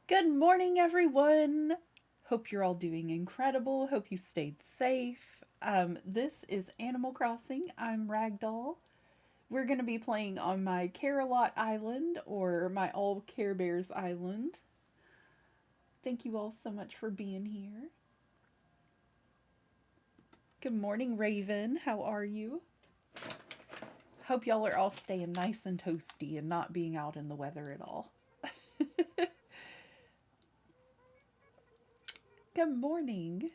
Good morning, everyone. Hope you're all doing incredible. Hope you stayed safe. This is Animal Crossing. I'm Ragdoll. We're going to be playing on my Carolot Island or my all Carebears Island. Thank you all so much for being here. Good morning, Raven. How are you? Hope y'all are all staying nice and toasty and not being out in the weather at all. Good morning.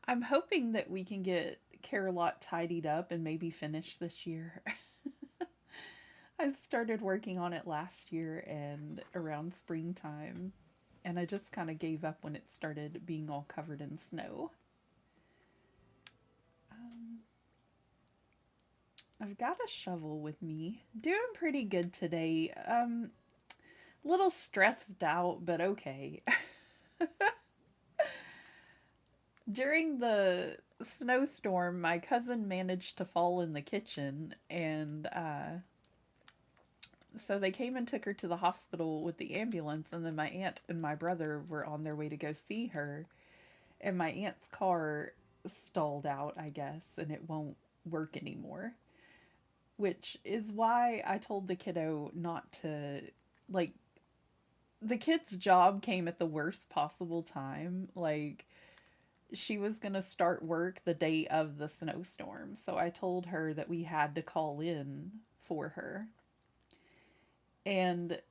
I'm hoping that we can get Carolot tidied up and maybe finish this year. I started working on it last year and around springtime, and I just kind of gave up when it started being all covered in snow. Um, I've got a shovel with me. Doing pretty good today. Little stressed out, but okay. During the snowstorm, my cousin managed to fall in the kitchen, and so they came and took her to the hospital with the ambulance, and then my aunt and my brother were on their way to go see her, and my aunt's car stalled out, I guess, and it won't work anymore. Which is why I told the kiddo not to, like, the kid's job came at the worst possible time. Like, she was going to start work the day of the snowstorm. So I told her that we had to call in for her. And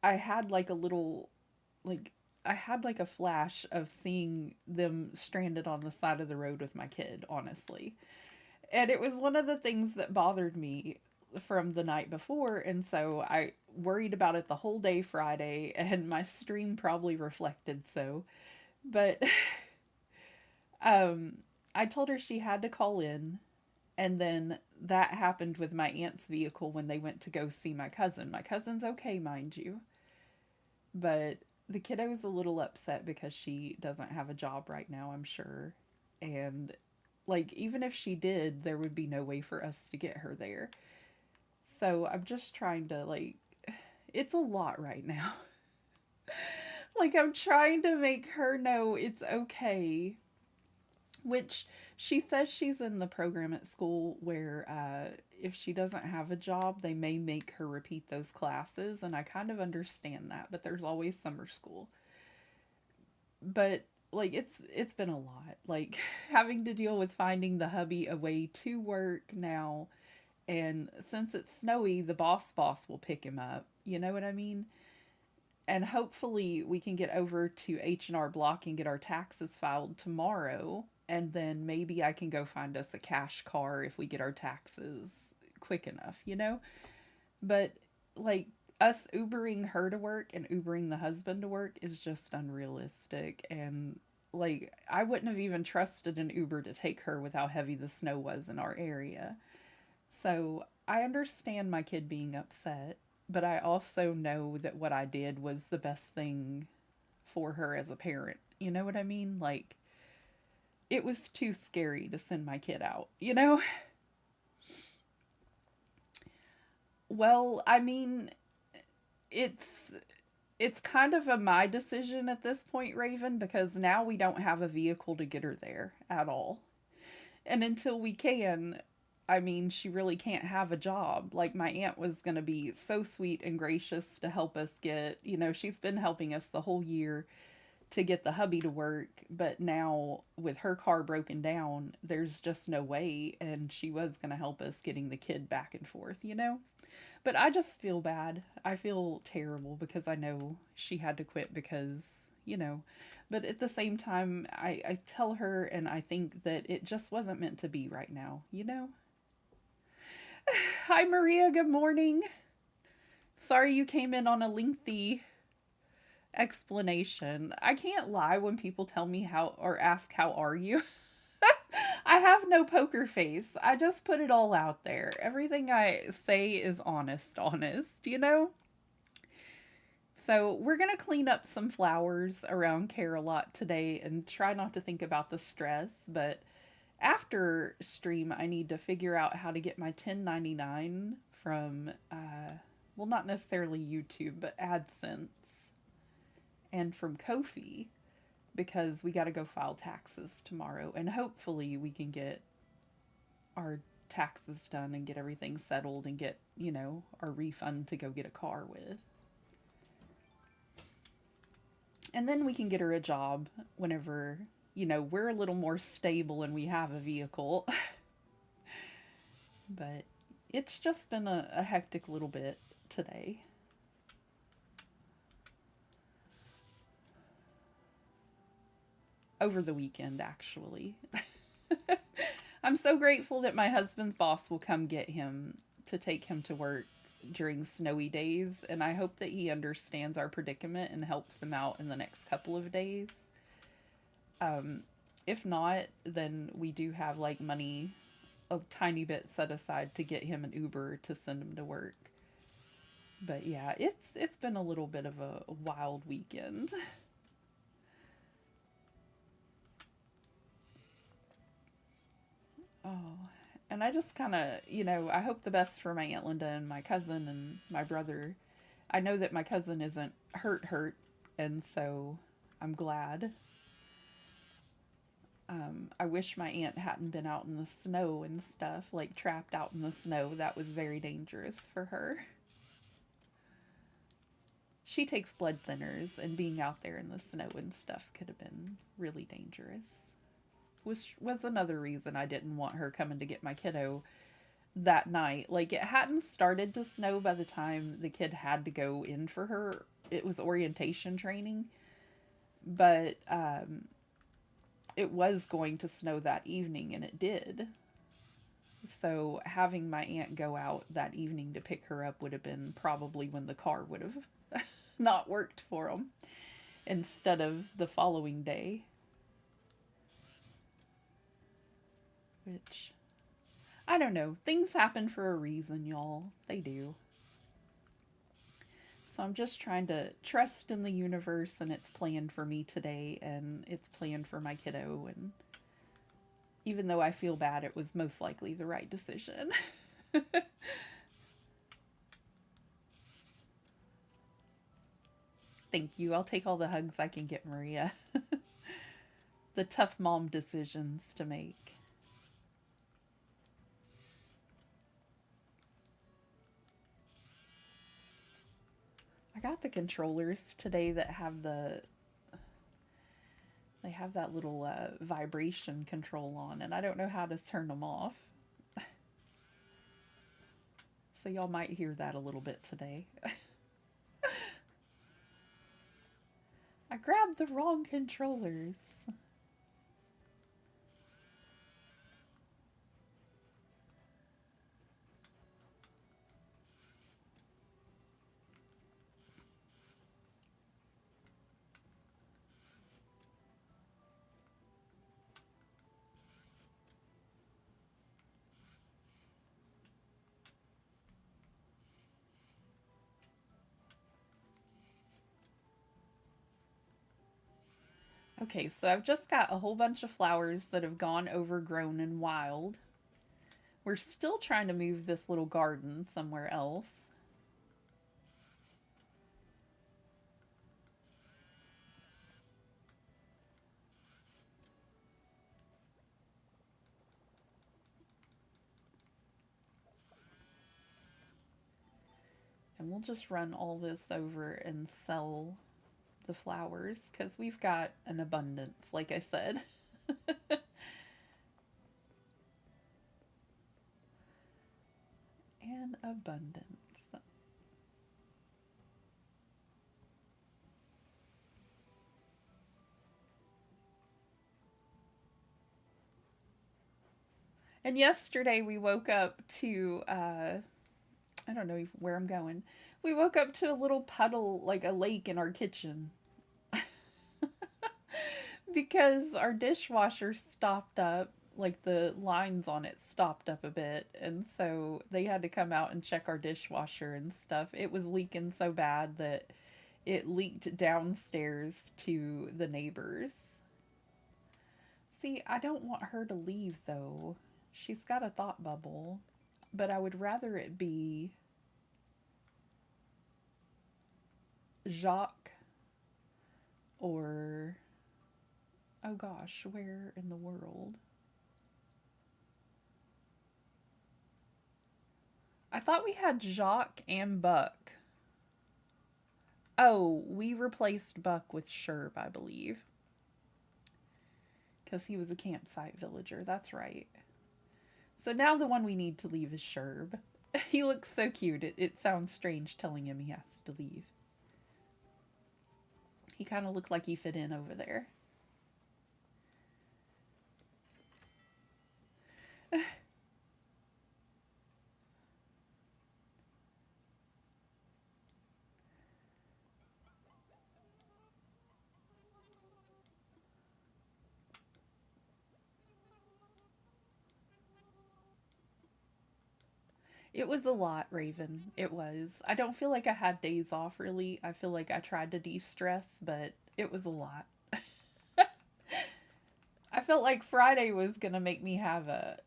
I had like a little, like, I had like a flash of seeing them stranded on the side of the road with my kid, honestly. And it was one of the things that bothered me from the night before. And so I worried about it the whole day Friday, and my stream probably reflected so. But um, I told her she had to call in. And then that happened with my aunt's vehicle when they went to go see my cousin. My cousin's okay, mind you. But the kiddo was a little upset because she doesn't have a job right now, I'm sure. And like, even if she did, there would be no way for us to get her there. So I'm just trying to, like, it's a lot right now. Like, I'm trying to make her know it's okay, which she says she's in the program at school where if she doesn't have a job, they may make her repeat those classes. And I kind of understand that, but there's always summer school. But like it's been a lot. Like having to deal with finding the hubby a way to work now, and since it's snowy, the boss will pick him up. You know what I mean? And hopefully we can get over to H&R Block and get our taxes filed tomorrow, and then maybe I can go find us a cash car if we get our taxes quick enough, you know? But like us Ubering her to work and Ubering the husband to work is just unrealistic. And like, I wouldn't have even trusted an Uber to take her with how heavy the snow was in our area. So I understand my kid being upset, but I also know that what I did was the best thing for her as a parent. You know what I mean? Like, it was too scary to send my kid out, you know? Well, I mean, it's it's kind of a my decision at this point, Raven, because now we don't have a vehicle to get her there at all. And until we can, I mean, she really can't have a job. Like, my aunt was going to be so sweet and gracious to help us get, she's been helping us the whole year to get the hubby to work. But now, with her car broken down, there's just no way. And she was going to help us getting the kid back and forth. But I just feel bad. I feel terrible because I know she had to quit because, you know. But at the same time, I tell her and I think that it just wasn't meant to be right now? Hi, Maria. Good morning. Sorry you came in on a lengthy explanation. I can't lie when people tell me how or ask, how are you? I have no poker face. I just put it all out there. Everything I say is honest. So, we're going to clean up some flowers around Carolot today and try not to think about the stress. But after stream, I need to figure out how to get my 1099 from well, not necessarily YouTube, but AdSense, and from Kofi because we got to go file taxes tomorrow. And hopefully we can get our taxes done and get everything settled and get, our refund to go get a car with. And then we can get her a job whenever, we're a little more stable and we have a vehicle. But it's just been a hectic little bit today. Over the weekend, actually. I'm so grateful that my husband's boss will come get him to take him to work during snowy days, and I hope that he understands our predicament and helps them out in the next couple of days. Um, if not, then we do have like money, a tiny bit set aside to get him an Uber to send him to work. But yeah, it's been a little bit of a wild weekend. Oh, and I just kind of, I hope the best for my Aunt Linda and my cousin and my brother. I know that my cousin isn't hurt, and so I'm glad. I wish my aunt hadn't been out in the snow and stuff, like trapped out in the snow. That was very dangerous for her. She takes blood thinners, and being out there in the snow and stuff could have been really dangerous. Which was another reason I didn't want her coming to get my kiddo that night. Like, it hadn't started to snow by the time the kid had to go in for her. It was orientation training. But it was going to snow that evening, and it did. So having my aunt go out that evening to pick her up would have been probably when the car would have not worked for them instead of the following day. Which, I don't know. Things happen for a reason, y'all. They do. So I'm just trying to trust in the universe and its plan for me today and its plan for my kiddo. And even though I feel bad, it was most likely the right decision. Thank you. I'll take all the hugs I can get, Maria. The tough mom decisions to make. I got the controllers today that have they have that little vibration control on, and I don't know how to turn them off. So y'all might hear that a little bit today. I grabbed the wrong controllers. Okay, so I've just got a whole bunch of flowers that have gone overgrown and wild. We're still trying to move this little garden somewhere else. And we'll just run all this over and sell the flowers because we've got an abundance, like I said. An abundance. And yesterday we woke up to, I don't know where I'm going. We woke up to a little puddle, like a lake in our kitchen. Because our dishwasher stopped up, like the lines on it stopped up a bit, and so they had to come out and check our dishwasher and stuff. It was leaking so bad that it leaked downstairs to the neighbors. See, I don't want her to leave though. She's got a thought bubble, but I would rather it be Jacques or, oh gosh, where in the world? I thought we had Jacques and Buck. Oh, we replaced Buck with Sherb, I believe. Because he was a campsite villager. That's right. So now the one we need to leave is Sherb. He looks so cute. It sounds strange telling him he has to leave. He kind of looked like he fit in over there. It was a lot, Raven. It was. I don't feel like I had days off really. I feel like I tried to de-stress, but it was a lot. I felt like Friday was going to make me have a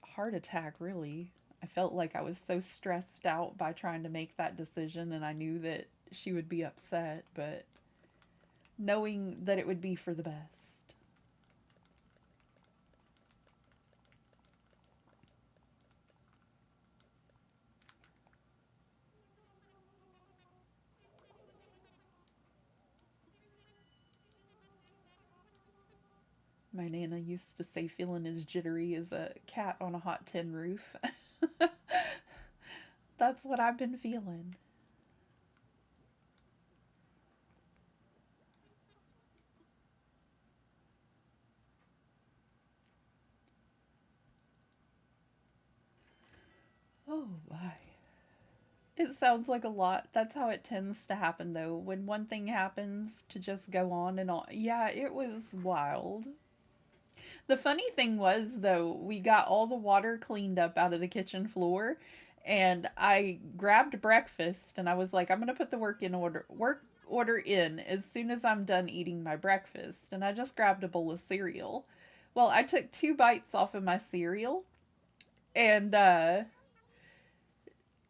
heart attack really. I felt like I was so stressed out by trying to make that decision and I knew that she would be upset, but knowing that it would be for the best. My Nana used to say feeling as jittery as a cat on a hot tin roof. That's what I've been feeling. Oh my. It sounds like a lot. That's how it tends to happen though. When one thing happens to just go on and on. Yeah, it was wild. The funny thing was, though, we got all the water cleaned up out of the kitchen floor, and I grabbed breakfast, and I was like, I'm gonna put the work order in as soon as I'm done eating my breakfast, and I just grabbed a bowl of cereal. Well, I took 2 bites off of my cereal, and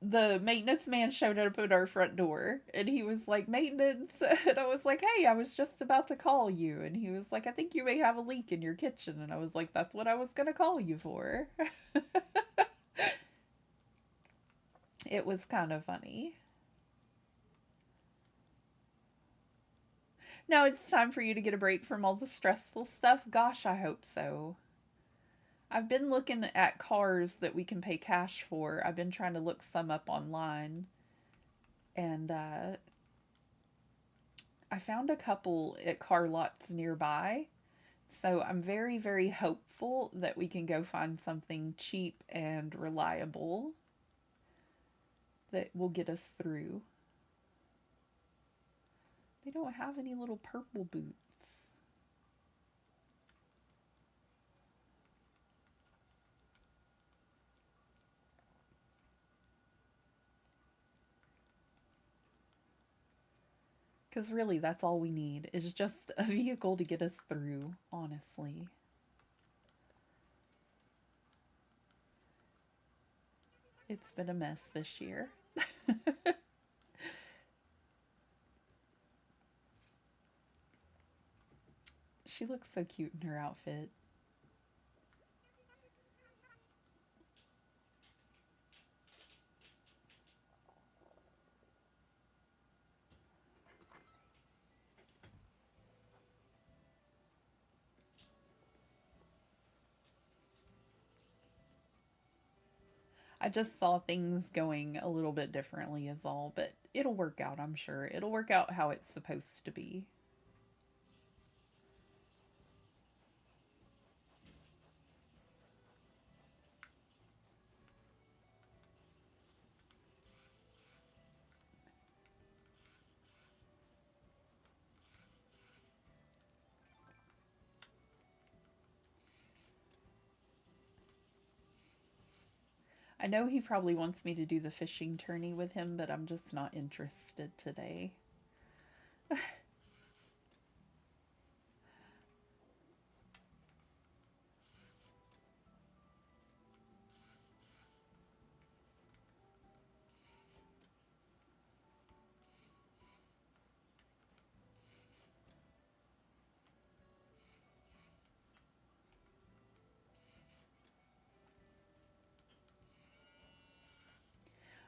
the maintenance man showed up at our front door and he was like, "Maintenance." And I was like, "Hey, I was just about to call you." And he was like, "I think you may have a leak in your kitchen." And I was like, "That's what I was going to call you for." It was kind of funny. Now it's time for you to get a break from all the stressful stuff. Gosh, I hope so. I've been looking at cars that we can pay cash for. I've been trying to look some up online. And I found a couple at car lots nearby. So I'm very, very hopeful that we can go find something cheap and reliable that will get us through. They don't have any little purple boots. Because really, that's all we need is just a vehicle to get us through, honestly. It's been a mess this year. She looks so cute in her outfit. I just saw things going a little bit differently, is all, but it'll work out, I'm sure. It'll work out how it's supposed to be. I know he probably wants me to do the fishing tourney with him, but I'm just not interested today.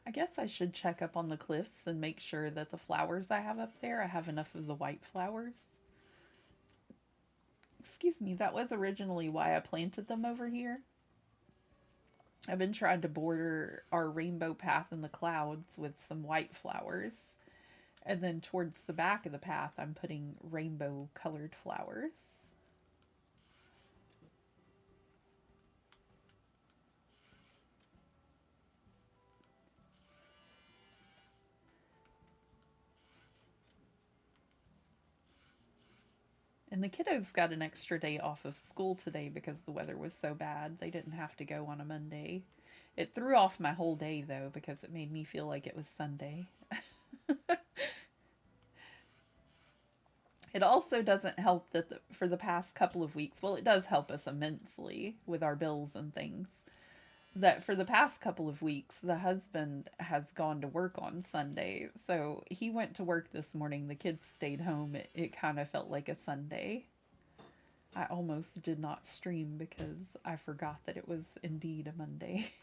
I guess I should check up on the cliffs and make sure that the flowers I have up there, I have enough of the white flowers. Excuse me, that was originally why I planted them over here. I've been trying to border our rainbow path in the clouds with some white flowers. And then towards the back of the path, I'm putting rainbow colored flowers. And the kiddos got an extra day off of school today because the weather was so bad. They didn't have to go on a Monday. It threw off my whole day, though, because it made me feel like it was Sunday. It also doesn't help that for the past couple of weeks, well, it does help us immensely with our bills and things, that for the past couple of weeks, the husband has gone to work on Sunday. So he went to work this morning. The kids stayed home. It kind of felt like a Sunday. I almost did not stream because I forgot that it was indeed a Monday.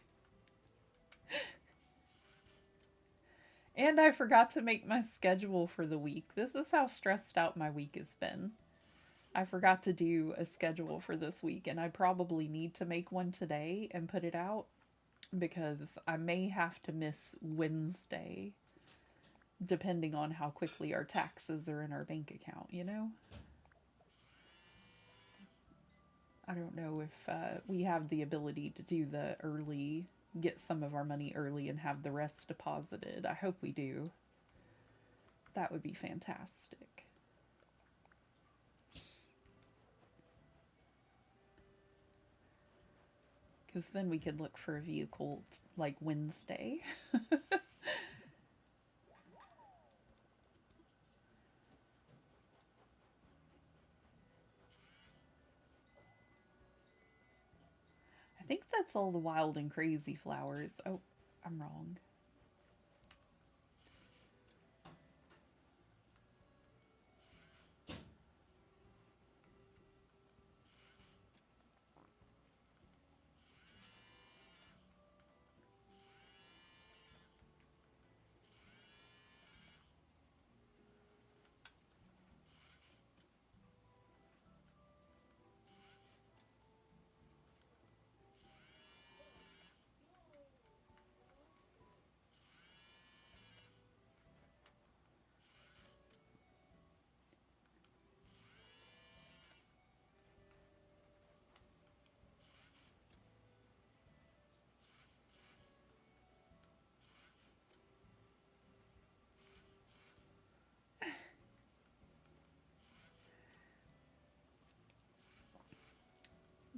And I forgot to make my schedule for the week. This is how stressed out my week has been. I forgot to do a schedule for this week, and I probably need to make one today and put it out because I may have to miss Wednesday depending on how quickly our taxes are in our bank account, you know? I don't know if we have the ability to do the early, get some of our money early and have the rest deposited. I hope we do. That would be fantastic. Because then we could look for a vehicle like Wednesday. I think that's all the wild and crazy flowers. Oh, I'm wrong.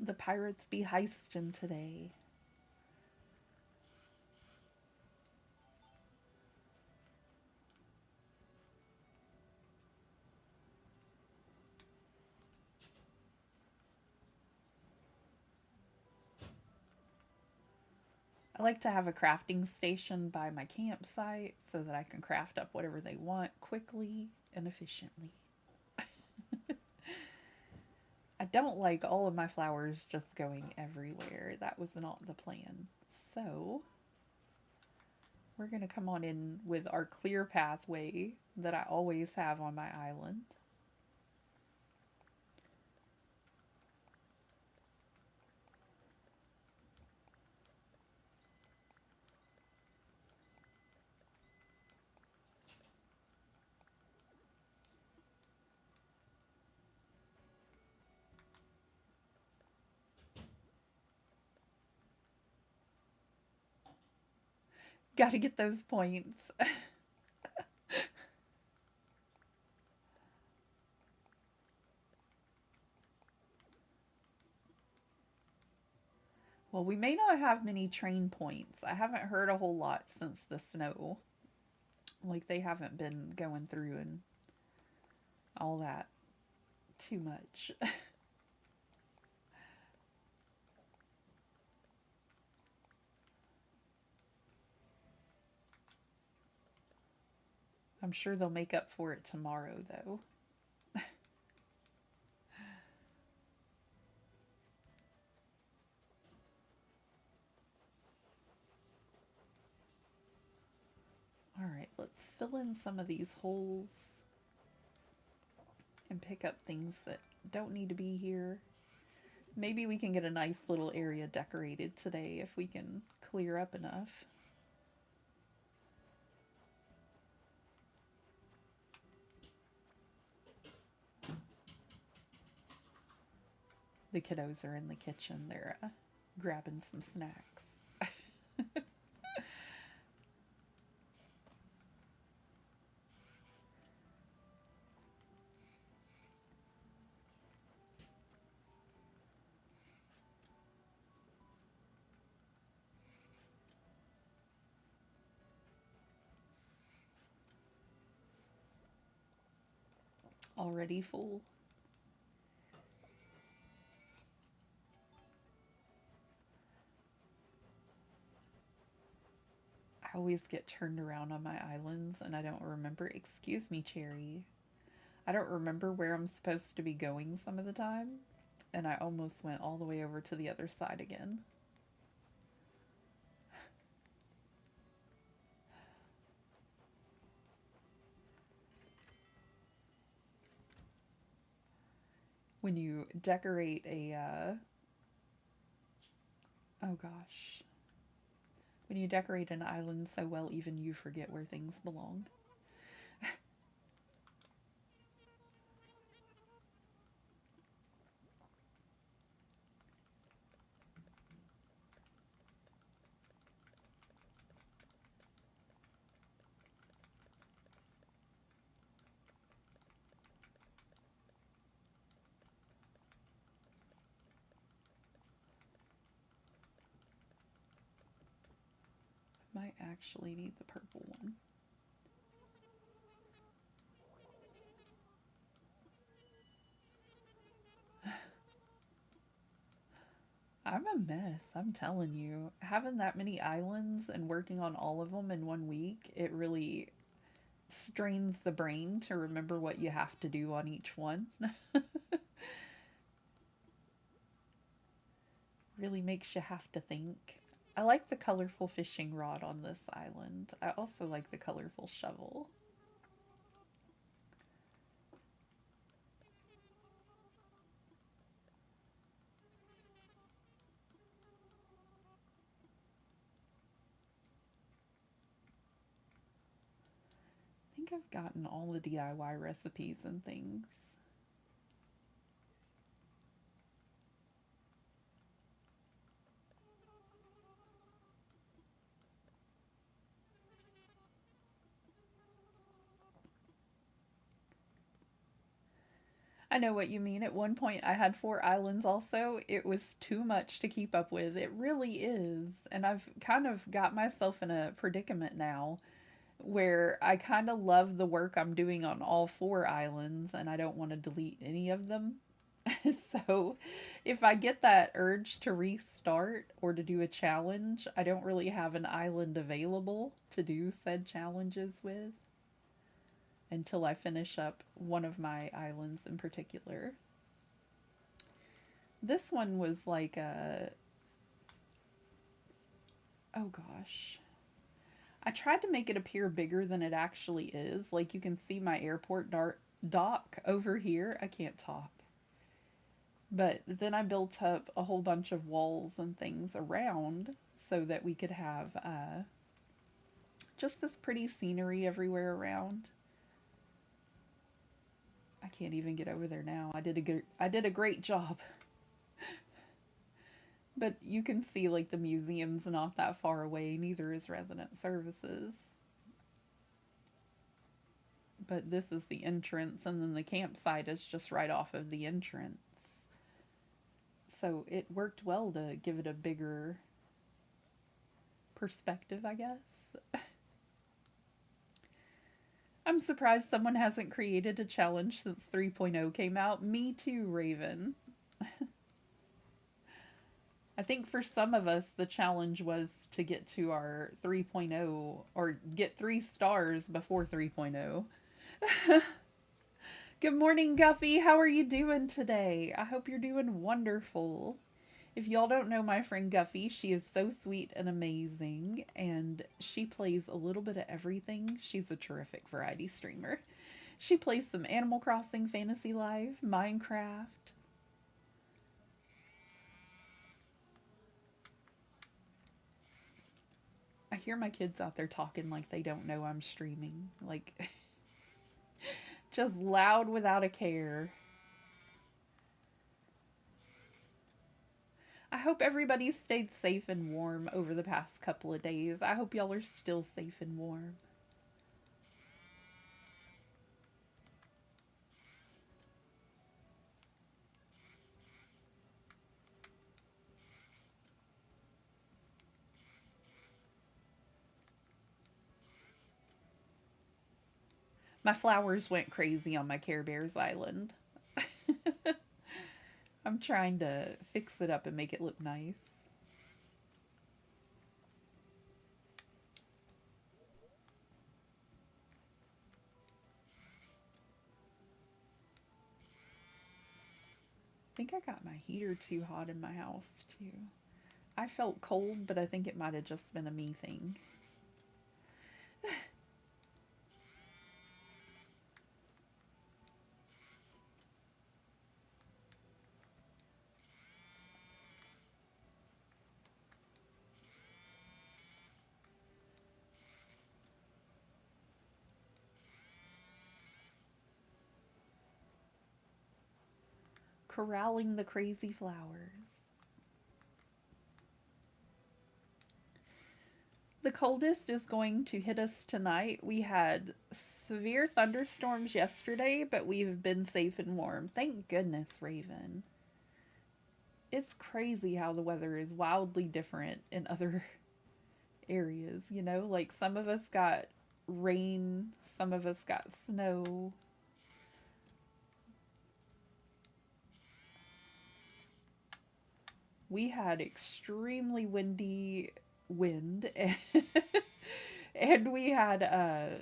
The pirates be heisting today. I like to have a crafting station by my campsite so that I can craft up whatever they want quickly and efficiently. I don't like all of my flowers just going everywhere. That was not the plan. So, we're going to come on in with our clear pathway that I always have on my island. Got to get those points. Well, we may not have many train points. I haven't heard a whole lot since the snow. Like, they haven't been going through and all that too much. I'm sure they'll make up for it tomorrow, though. fill in some of these holes and pick up things that don't need to be here. Maybe we can get a nice little area decorated today if we can clear up enough. The kiddos are in the kitchen. They're grabbing some snacks. Already full. I always get turned around on my islands and I don't remember. Excuse me, Cherry. I don't remember where I'm supposed to be going some of the time, and I almost went all the way over to the other side again. When you decorate oh gosh. When you decorate an island so well, even you forget where things belong. Might actually need the purple one. I'm a mess, I'm telling you. Having that many islands and working on all of them in 1 week, it really strains the brain to remember what you have to do on each one. Really makes you have to think. I like the colorful fishing rod on this island. I also like the colorful shovel. I think I've gotten all the DIY recipes and things. I know what you mean. At one point, I had 4 islands also. It was too much to keep up with. It really is. And I've kind of got myself in a predicament now where I kind of love the work I'm doing on all 4 islands and I don't want to delete any of them. So if I get that urge to restart or to do a challenge, I don't really have an island available to do said challenges with until I finish up one of my islands in particular. This one was like a... Oh gosh. I tried to make it appear bigger than it actually is. Like you can see my airport dock over here. I can't talk. But then I built up a whole bunch of walls and things around so that we could have just this pretty scenery everywhere around. I can't even get over there now. I did a great job. But you can see like the museum's not that far away, neither is resident services. But this is the entrance, and then the campsite is just right off of the entrance. So it worked well to give it a bigger perspective, I guess. I'm surprised someone hasn't created a challenge since 3.0 came out. Me too, Raven. I think for some of us, the challenge was to get to our 3.0 or get 3 stars before 3.0. Good morning, Guffy. How are you doing today? I hope you're doing wonderful. If y'all don't know my friend Guffy, she is so sweet and amazing, and she plays a little bit of everything. She's a terrific variety streamer. She plays some Animal Crossing, Fantasy Life, Minecraft. I hear my kids out there talking like they don't know I'm streaming. Like, just loud without a care. I hope everybody stayed safe and warm over the past couple of days. I hope y'all are still safe and warm. My flowers went crazy on my Carebears island. I'm trying to fix it up and make it look nice. I think I got my heater too hot in my house too. I felt cold, but I think it might have just been a me thing. Corralling the crazy flowers. The coldest is going to hit us tonight. We had severe thunderstorms yesterday, but we've been safe and warm. Thank goodness, Raven. It's crazy how the weather is wildly different in other areas, you know? Like some of us got rain, some of us got snow. We had extremely windy wind and we had a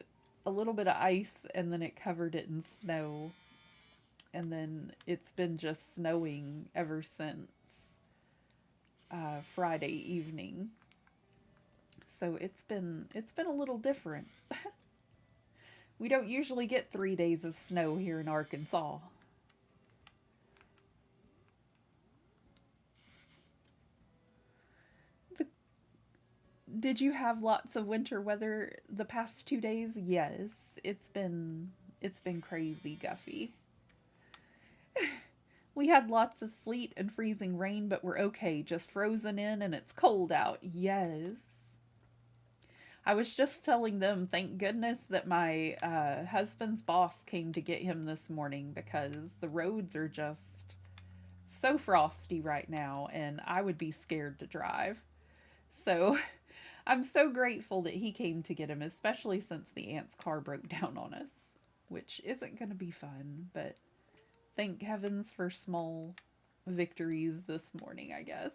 little bit of ice and then it covered it in snow. And then it's been just snowing ever since Friday evening. So it's been a little different. We don't usually get 3 days of snow here in Arkansas. The, did you have lots of winter weather the past 2 days? Yes, it's been crazy, Guffy. We had lots of sleet and freezing rain, but we're okay. Just frozen in and it's cold out. Yes. I was just telling them, thank goodness that my husband's boss came to get him this morning because the roads are just so frosty right now and I would be scared to drive. So I'm so grateful that he came to get him, especially since the aunt's car broke down on us, which isn't going to be fun, but thank heavens for small victories this morning, I guess.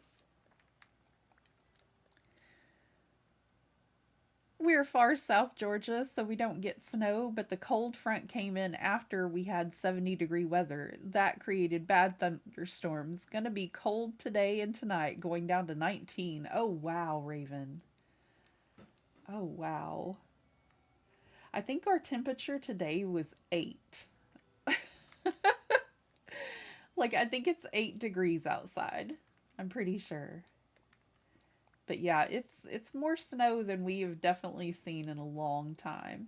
We're far south Georgia, so we don't get snow, but the cold front came in after we had 70-degree weather. That created bad thunderstorms. Gonna be cold today and tonight, going down to 19. Oh, wow, Raven. Oh, wow. I think our temperature today was 8. Like, I think it's 8 degrees outside. I'm pretty sure. But yeah, it's more snow than we have definitely seen in a long time.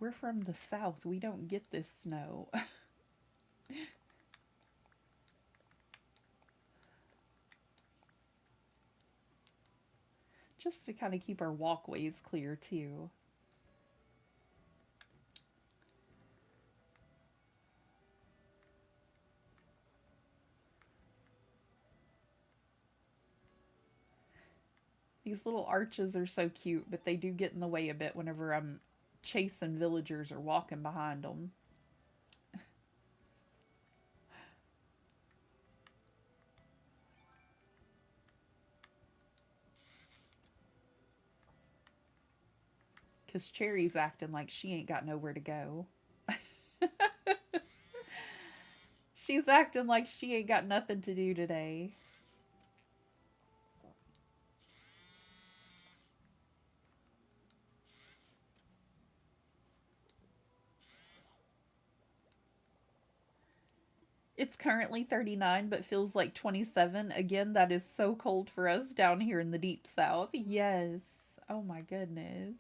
We're from the south. We don't get this snow. Just to kind of keep our walkways clear too. These little arches are so cute, but they do get in the way a bit whenever I'm chasing villagers or walking behind them. Because Cherry's acting like she ain't got nowhere to go. She's acting like she ain't got nothing to do today. It's currently 39, but feels like 27. Again, that is so cold for us down here in the deep south. Yes. Oh my goodness.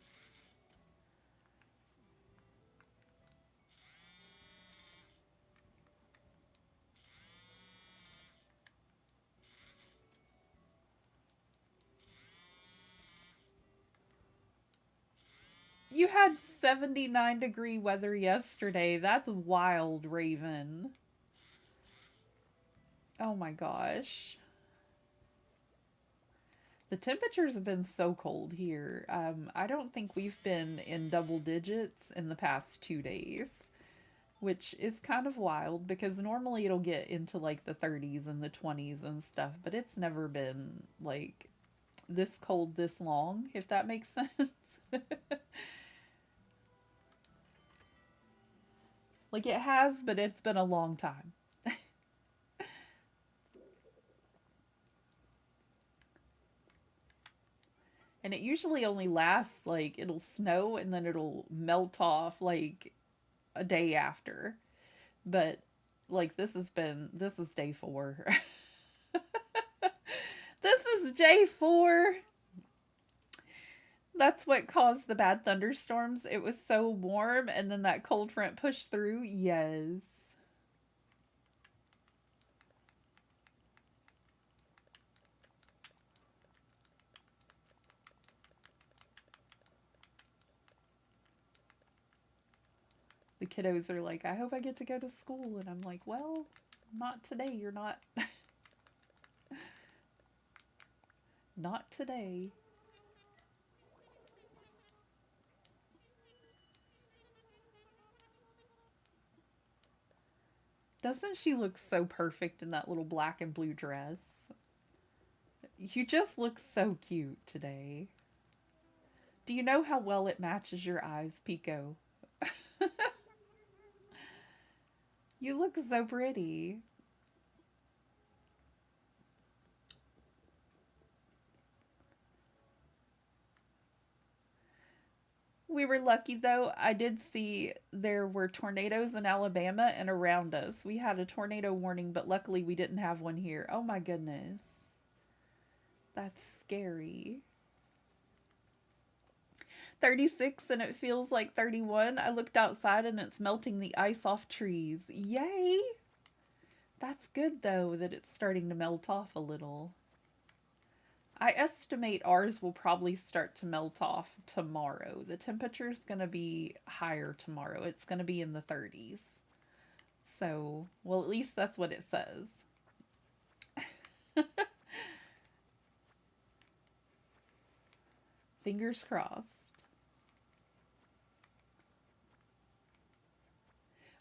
You had 79-degree weather yesterday. That's wild, Raven. Oh my gosh. The temperatures have been so cold here. I don't think we've been in double digits in the past 2 days, which is kind of wild because normally it'll get into like the 30s and the 20s and stuff, but it's never been like this cold this long, if that makes sense. Like it has, but it's been a long time. And it usually only lasts like it'll snow and then it'll melt off like a day after. But like this is day 4. This is day 4. That's what caused the bad thunderstorms. It was so warm and then that cold front pushed through. Yes. The kiddos are like, I hope I get to go to school. And I'm like, well, not today. You're not. Not today. Doesn't she look so perfect in that little black and blue dress? You just look so cute today. Do you know how well it matches your eyes, Pico? You look so pretty. We were lucky though. I did see there were tornadoes in Alabama and around us. We had a tornado warning, but luckily we didn't have one here. Oh my goodness. That's scary. 36 and it feels like 31. I looked outside and it's melting the ice off trees. Yay! That's good though that it's starting to melt off a little. I estimate ours will probably start to melt off tomorrow. The temperature's going to be higher tomorrow. It's going to be in the 30s. So, well, at least that's what it says. Fingers crossed.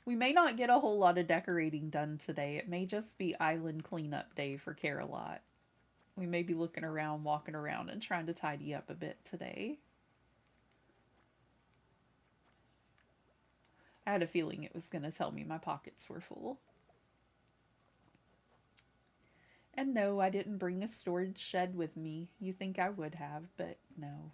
We may not get a whole lot of decorating done today. It may just be island cleanup day for Carolot. We may be looking around, walking around, and trying to tidy up a bit today. I had a feeling it was going to tell me my pockets were full. And no, I didn't bring a storage shed with me. You think I would have, but no.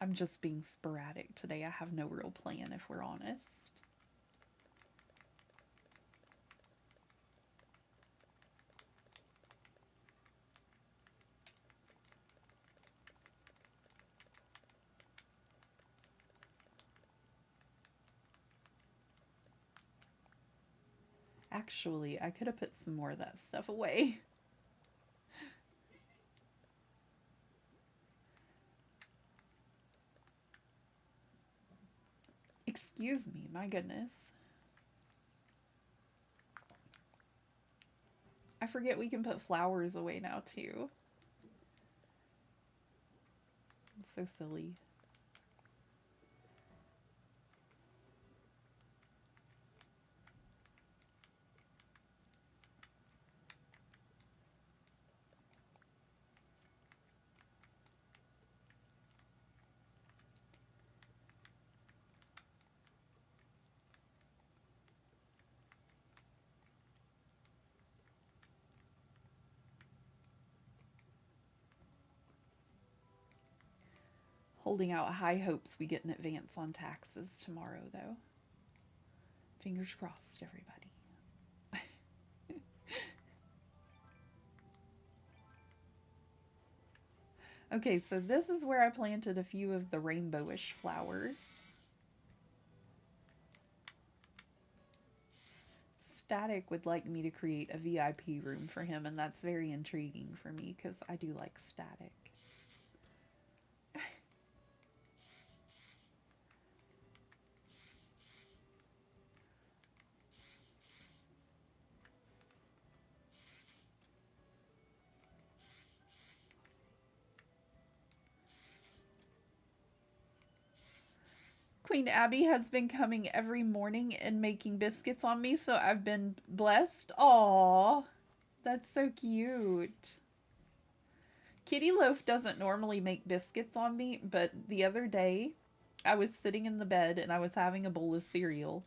I'm just being sporadic today. I have no real plan, if we're honest. Actually, I could have put some more of that stuff away. Excuse me, my goodness. I forget we can put flowers away now, too. It's so silly. Holding out high hopes we get an advance on taxes tomorrow, though. Fingers crossed, everybody. Okay, so this is where I planted a few of the rainbowish flowers. Static would like me to create a VIP room for him, and that's very intriguing for me because I do like Static. Queen Abby has been coming every morning and making biscuits on me, so I've been blessed. Aww, that's so cute. Kitty Loaf doesn't normally make biscuits on me, but the other day I was sitting in the bed and I was having a bowl of cereal,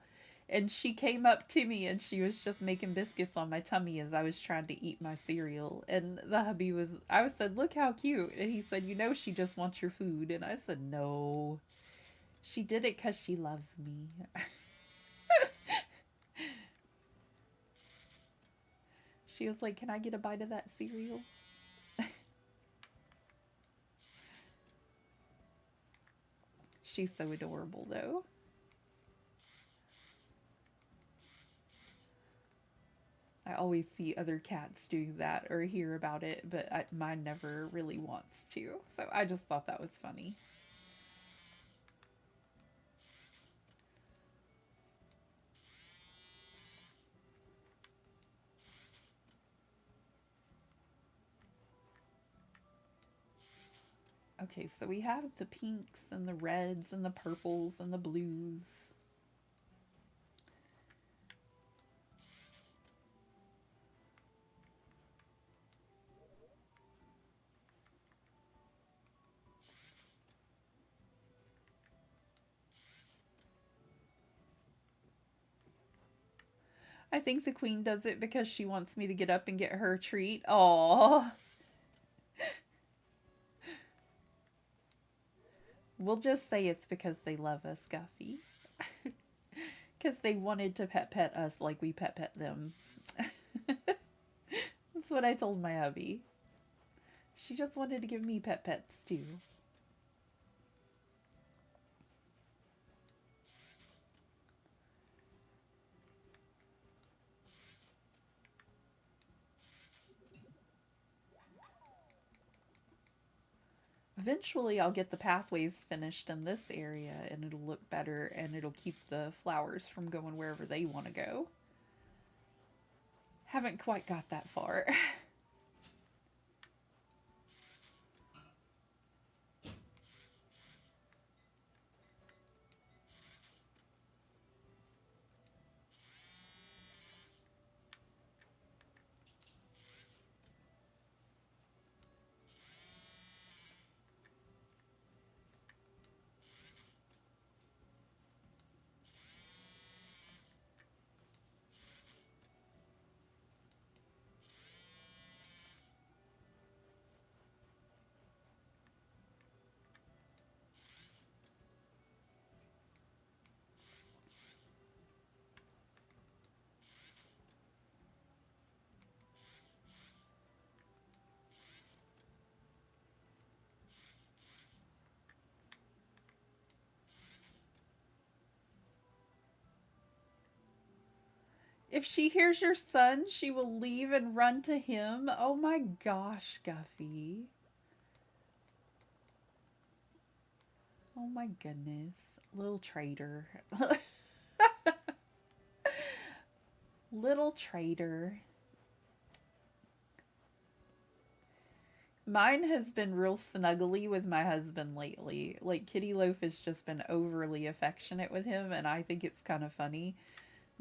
and she came up to me and she was just making biscuits on my tummy as I was trying to eat my cereal. And the hubby was, I said, "Look how cute." And he said, "You know, she just wants your food." And I said, "No. She did it because she loves me." She was like, "Can I get a bite of that cereal?" She's so adorable, though. I always see other cats do that or hear about it, but mine never really wants to. So I just thought that was funny. Okay, so we have the pinks and the reds and the purples and the blues. I think the queen does it because she wants me to get up and get her a treat. Aww. We'll just say it's because they love us, Guffy. Because they wanted to pet us like we pet them. That's what I told my hubby. She just wanted to give me pets too. Eventually I'll get the pathways finished in this area and it'll look better and it'll keep the flowers from going wherever they want to go. Haven't quite got that far. If she hears your son, she will leave and run to him. Oh my gosh, Guffy. Oh my goodness. Little traitor. Little traitor. Mine has been real snuggly with my husband lately. Like, Kitty Loaf has just been overly affectionate with him, and I think it's kind of funny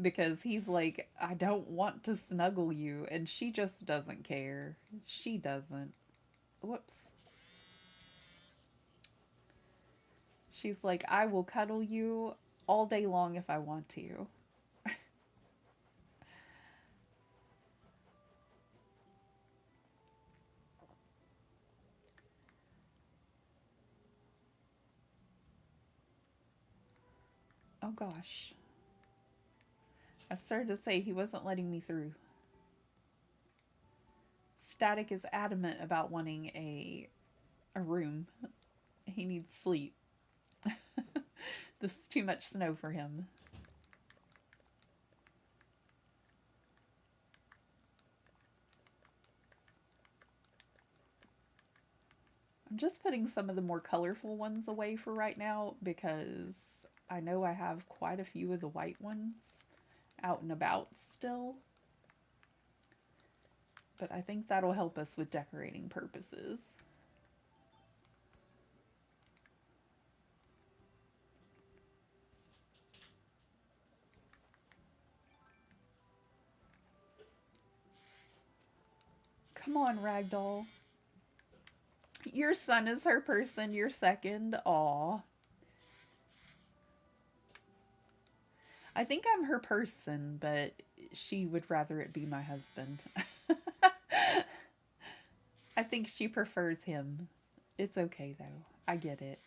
because he's like, "I don't want to snuggle you," and she just doesn't care. She doesn't. Whoops. She's like, "I will cuddle you all day long if I want to." gosh. I started to say he wasn't letting me through. Static is adamant about wanting a room. He needs sleep. This is too much snow for him. I'm just putting some of the more colorful ones away for right now because I know I have quite a few of the white ones out and about still. But I think that'll help us with decorating purposes. Come on, Ragdoll. Your son is her person, you're second. Aw. I think I'm her person, but she would rather it be my husband. I think she prefers him. It's okay, though. I get it.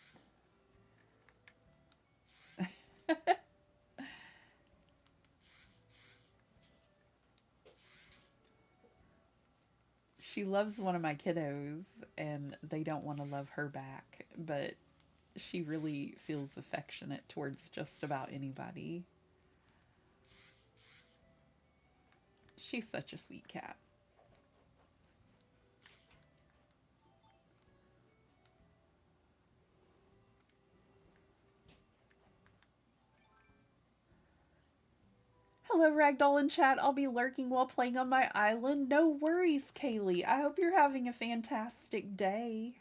She loves one of my kiddos, and they don't want to love her back, but she really feels affectionate towards just about anybody. She's such a sweet cat. Hello, Ragdoll in chat. I'll be lurking while playing on my island. No worries, Kaylee. I hope you're having a fantastic day.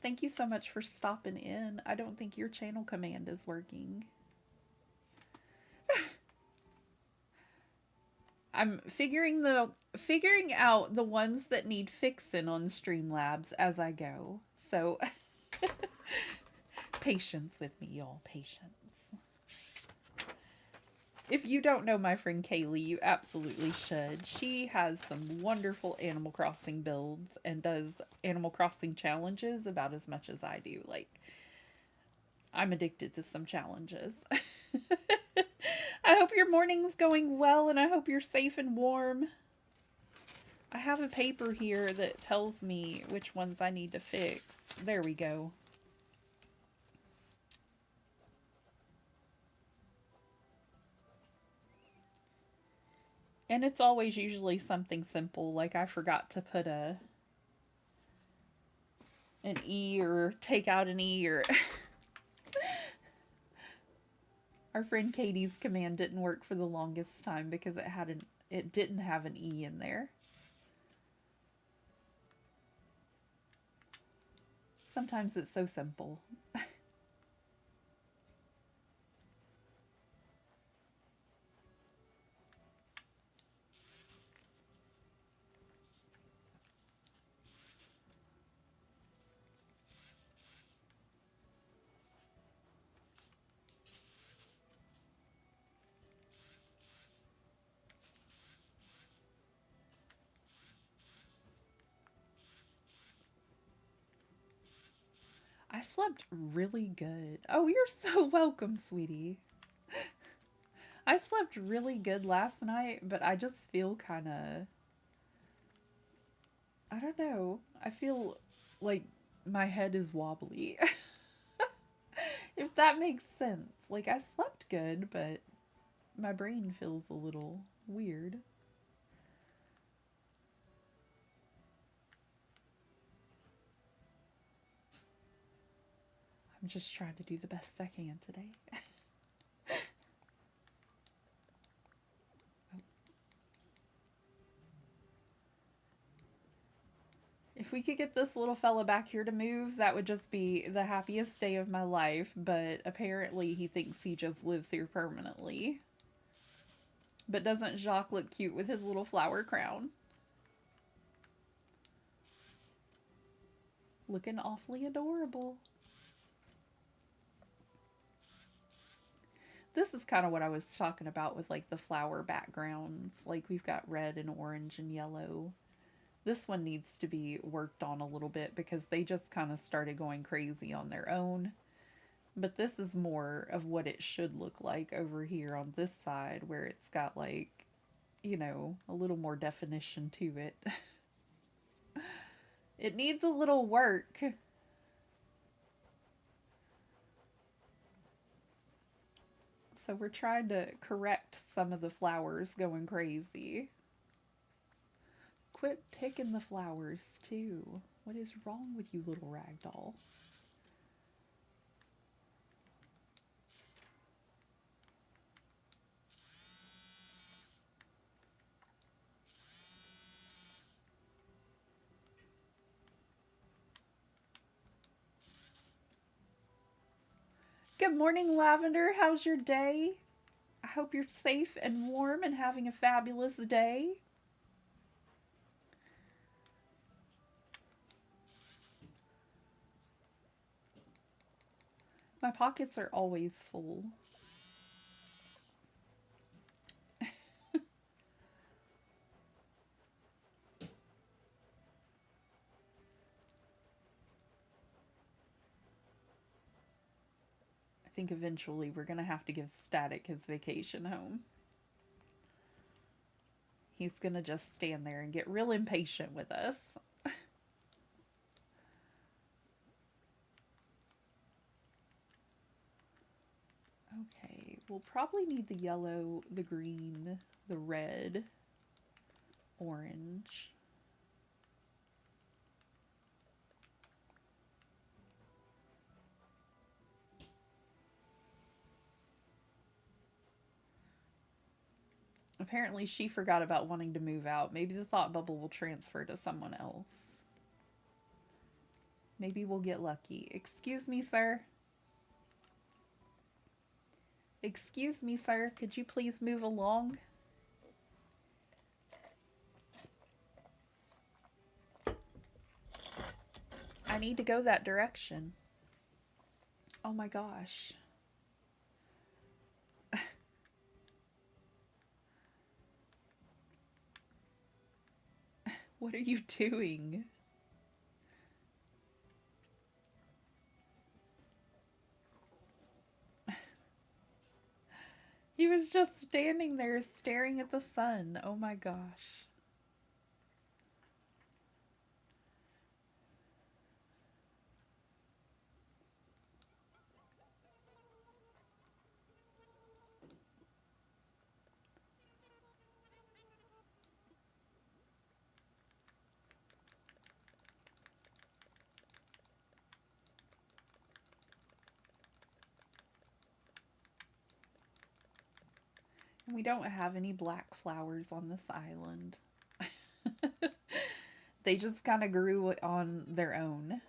Thank you so much for stopping in. I don't think your channel command is working. I'm figuring out the ones that need fixing on Streamlabs as I go. So patience with me, y'all. Patience. If you don't know my friend Kaylee, you absolutely should. She has some wonderful Animal Crossing builds and does Animal Crossing challenges about as much as I do. Like, I'm addicted to some challenges. I hope your morning's going well and I hope you're safe and warm. I have a paper here that tells me which ones I need to fix. There we go. And it's always usually something simple, like I forgot to put an E or take out an E, or our friend Katie's command didn't work for the longest time because it didn't have an E in there. Sometimes it's so simple. I slept really good. Oh, you're so welcome, sweetie. I slept really good last night, but I just feel kind of... I don't know. I feel like my head is wobbly. If that makes sense. Like, I slept good, but my brain feels a little weird. I'm just trying to do the best I can today. If we could get this little fella back here to move, that would just be the happiest day of my life, but apparently he thinks he just lives here permanently. But doesn't Jacques look cute with his little flower crown? Looking awfully adorable. This is kind of what I was talking about with like the flower backgrounds. Like we've got red and orange and yellow. This one needs to be worked on a little bit because they just kind of started going crazy on their own. But this is more of what it should look like over here on this side, where it's got like, a little more definition to it. It needs a little work. So we're trying to correct some of the flowers going crazy. Quit picking the flowers too. What is wrong with you, little ragdoll? Good morning, Lavender. How's your day? I hope you're safe and warm and having a fabulous day. My pockets are always full. I think eventually we're going to have to give Static his vacation home. He's going to just stand there and get real impatient with us. Okay, we'll probably need the yellow, the green, the red, orange. Apparently she forgot about wanting to move out. Maybe the thought bubble will transfer to someone else. Maybe we'll get lucky. Excuse me, sir. Excuse me, sir. Could you please move along? I need to go that direction. Oh my gosh. What are you doing? He was just standing there staring at the sun. Oh my gosh. We don't have any black flowers on this island. They just kind of grew on their own.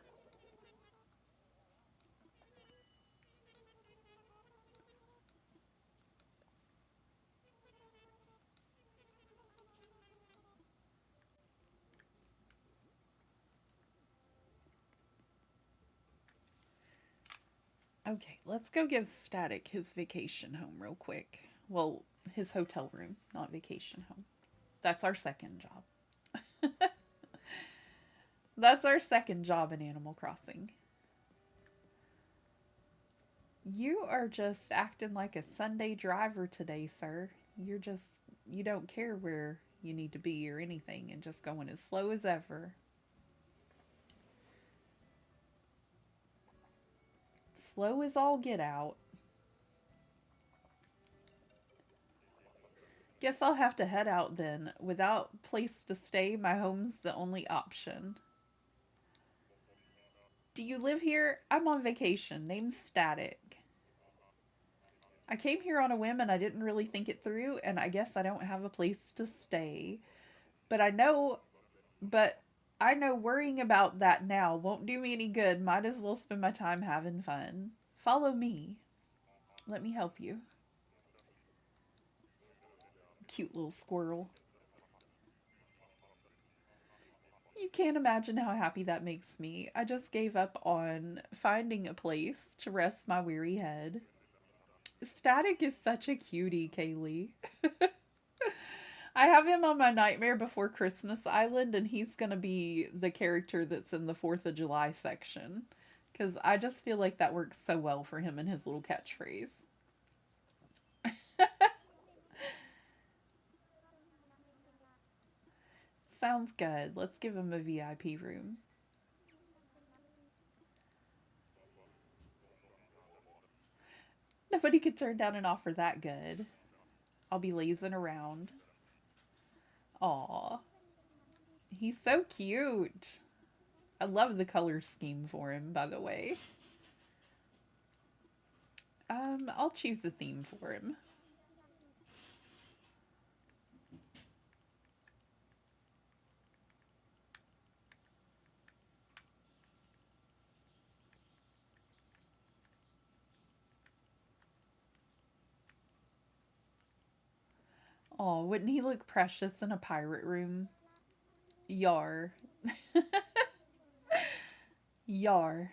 Okay, let's go give Static his vacation home real quick. Well, his hotel room, not vacation home. That's our second job. That's our second job in Animal Crossing. You are just acting like a Sunday driver today, sir. You don't care where you need to be or anything and just going as slow as ever. Slow as all get out. Guess I'll have to head out then. Without place to stay, my home's the only option. Do you live here? I'm on vacation. Name's Static. I came here on a whim and I didn't really think it through, and I guess I don't have a place to stay. But I know, but I know worrying about that now won't do me any good. Might as well spend my time having fun. Follow me. Let me help you. Cute little squirrel. You can't imagine how happy that makes me. I just gave up on finding a place to rest my weary head. Static is such a cutie, Kaylee. I have him on my Nightmare Before Christmas Island, and he's going to be the character that's in the 4th of July section. Because I just feel like that works so well for him and his little catchphrase. Sounds good. Let's give him a VIP room. Nobody could turn down an offer that good. I'll be lazing around. Aw. He's so cute. I love the color scheme for him, by the way. I'll choose a theme for him. Aw, wouldn't he look precious in a pirate room? Yar. Yar.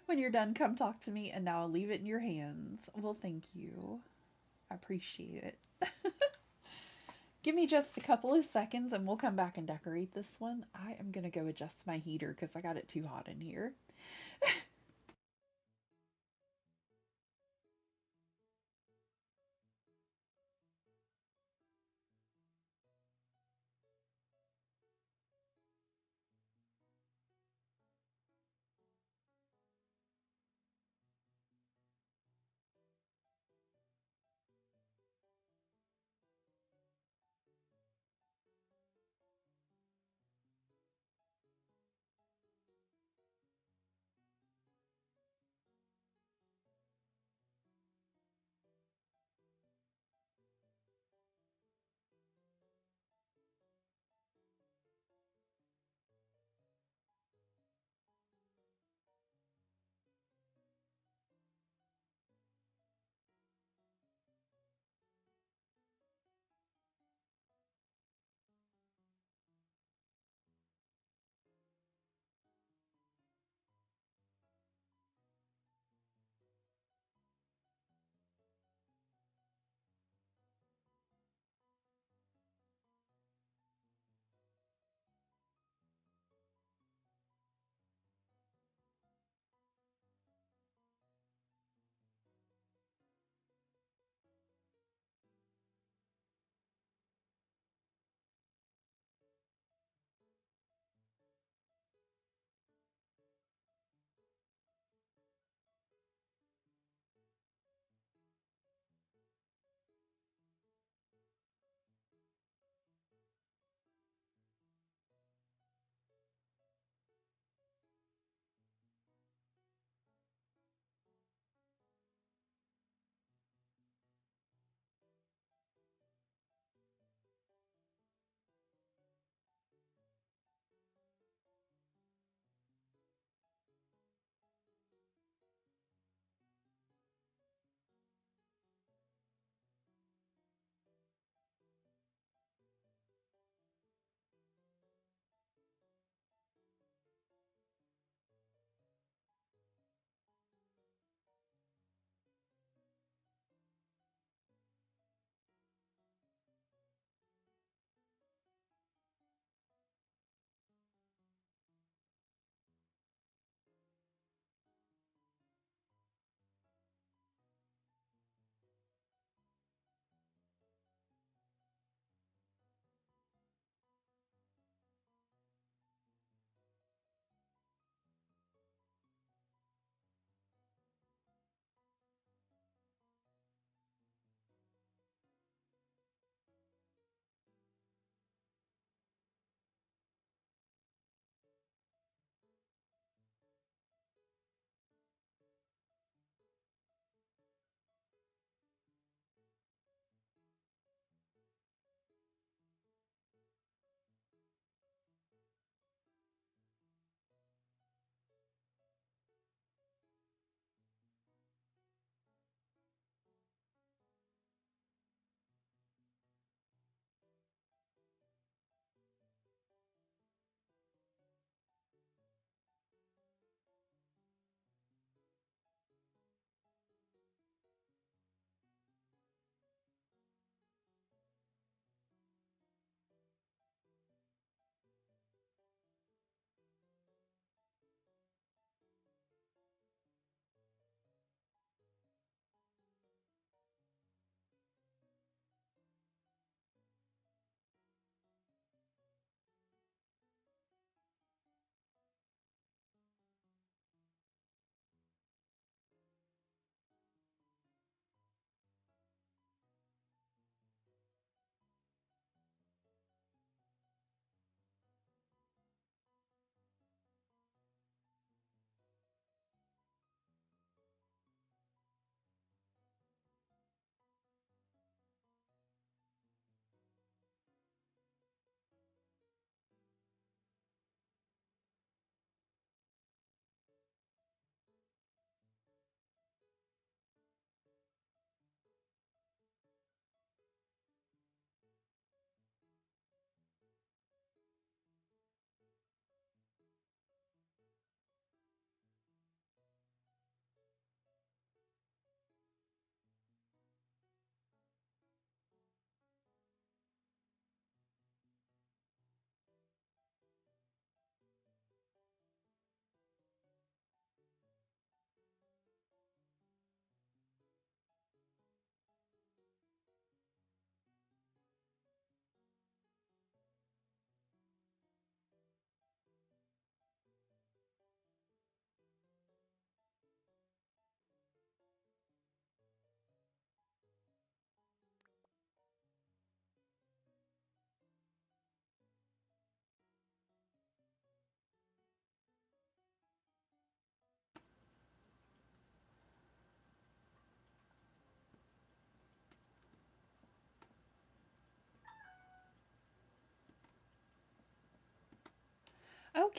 When you're done, come talk to me, and now I'll leave it in your hands. Well, thank you. I appreciate it. Give me just a couple of seconds and we'll come back and decorate this one. I am going to go adjust my heater because I got it too hot in here.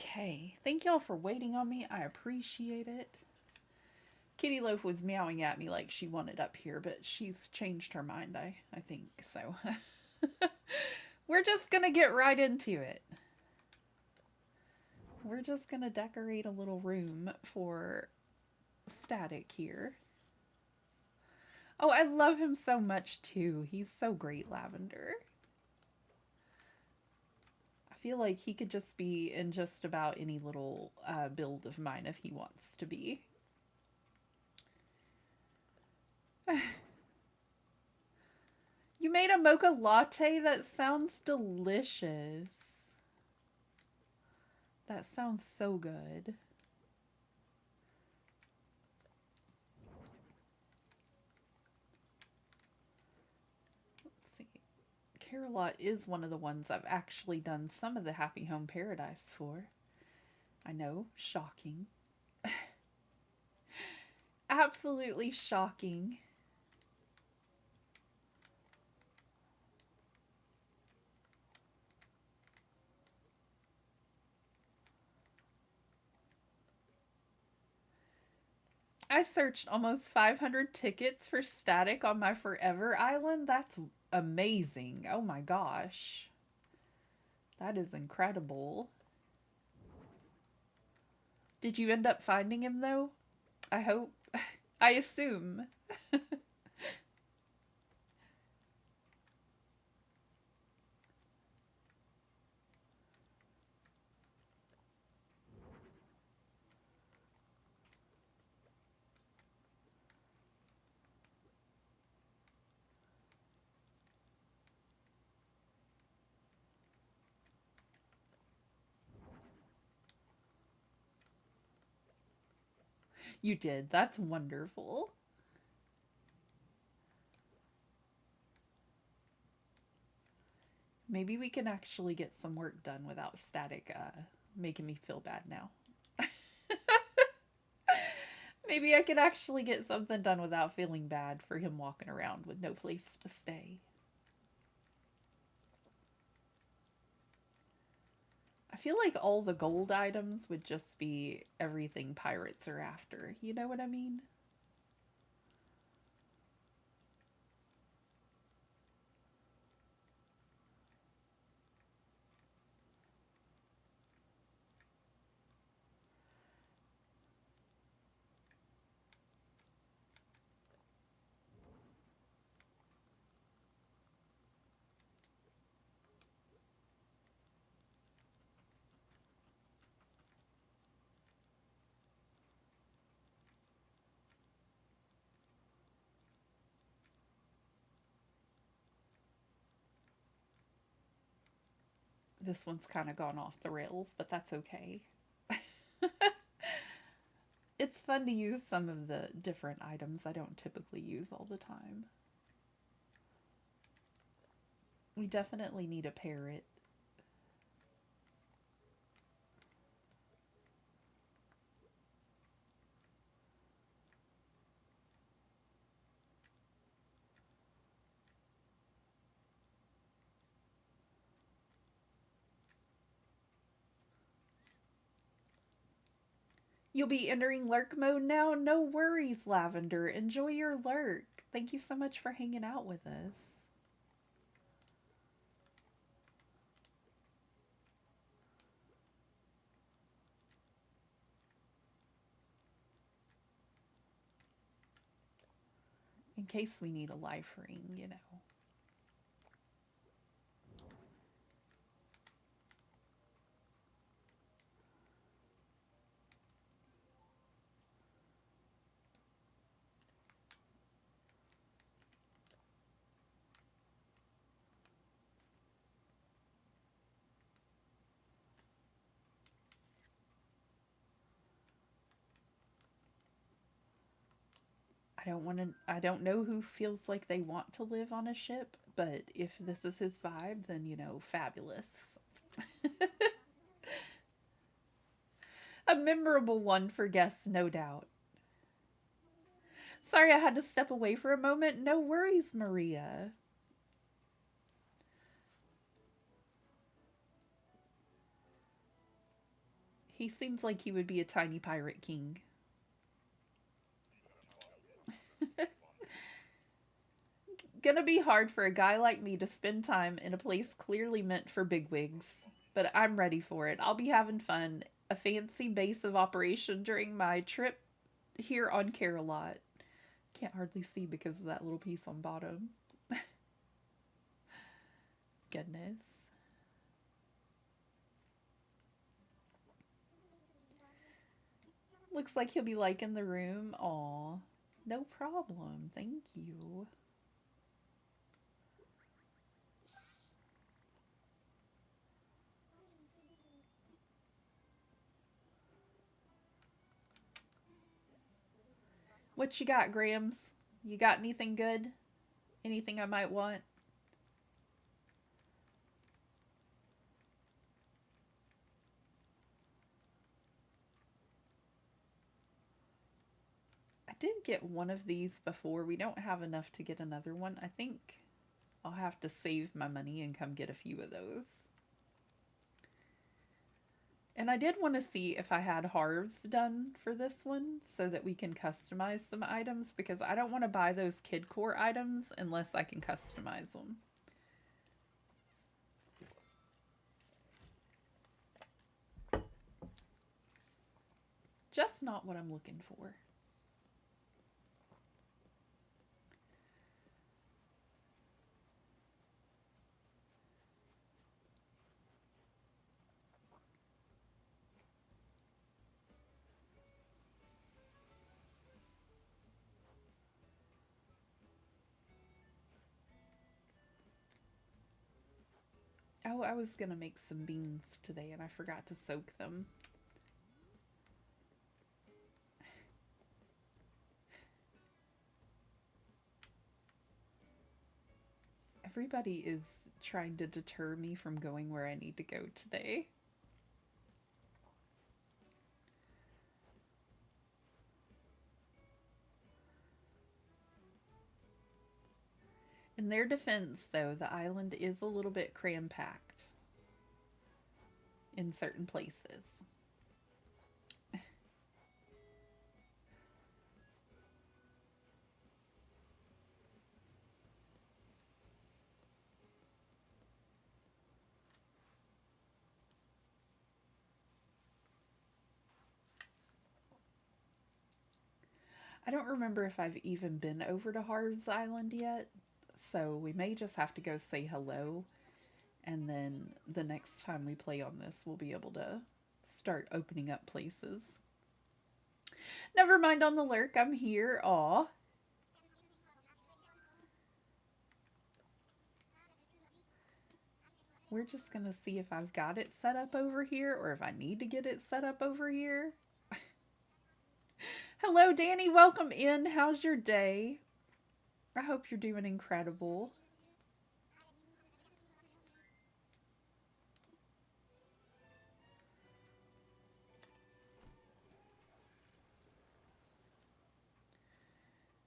Okay, thank y'all for waiting on me. I appreciate it. Kitty Loaf was meowing at me like she wanted up here, but she's changed her mind, I think. So we're just going to get right into it. We're just going to decorate a little room for Static here. Oh, I love him so much too. He's so great, Lavender. I feel like he could just be in just about any little build of mine if he wants to be. You made a mocha latte? That sounds delicious. That sounds so good. Let's see. Carolot is one of the ones I've actually done some of the Happy Home Paradise for. I know, shocking. Absolutely shocking. I searched almost 500 tickets for Static on my Forever Island. That's amazing. Oh my gosh. That is incredible. Did you end up finding him though? I hope. I assume. You did. That's wonderful. Maybe we can actually get some work done without Static making me feel bad now. Maybe I could actually get something done without feeling bad for him walking around with no place to stay. I feel like all the gold items would just be everything pirates are after. You know what I mean? This one's kind of gone off the rails, but that's okay. It's fun to use some of the different items I don't typically use all the time. We definitely need a parrot. You'll be entering lurk mode now? No worries, Lavender. Enjoy your lurk. Thank you so much for hanging out with us. In case we need a life ring, you know. I don't know who feels like they want to live on a ship, but if this is his vibe, then you know, fabulous. A memorable one for guests, no doubt. Sorry I had to step away for a moment. No worries, Maria. He seems like he would be a tiny pirate king. Gonna be hard for a guy like me to spend time in a place clearly meant for bigwigs, but I'm ready for it. I'll be having fun. A fancy base of operation during my trip here on Carolot. Can't hardly see because of that little piece on bottom. Goodness. Looks like he'll be liking the room. Aw, no problem. Thank you. What you got, Grams? You got anything good? Anything I might want? I did get one of these before. We don't have enough to get another one. I think I'll have to save my money and come get a few of those. And I did want to see if I had harves done for this one so that we can customize some items because I don't want to buy those kid core items unless I can customize them. Just not what I'm looking for. Oh, I was gonna make some beans today and I forgot to soak them. Everybody is trying to deter me from going where I need to go today. In their defense, though, the island is a little bit cram-packed in certain places. I don't remember if I've even been over to Harv's Island yet, so we may just have to go say hello, and then the next time we play on this, we'll be able to start opening up places. Never mind on the lurk, I'm here. Aw. We're just gonna see if I've got it set up over here or if I need to get it set up over here. Hello, Danny. Welcome in. How's your day? I hope you're doing incredible.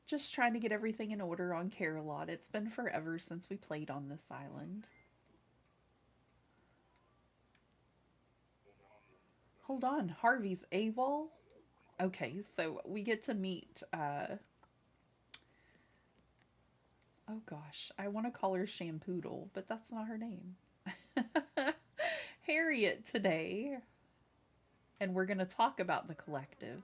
Just trying to get everything in order on Carolot. It's been forever since we played on this island. Hold on. Harvey's AWOL? Okay, so we get to meet, oh gosh, I want to call her Shampoodle, but that's not her name. Harriet today, and we're going to talk about the collective.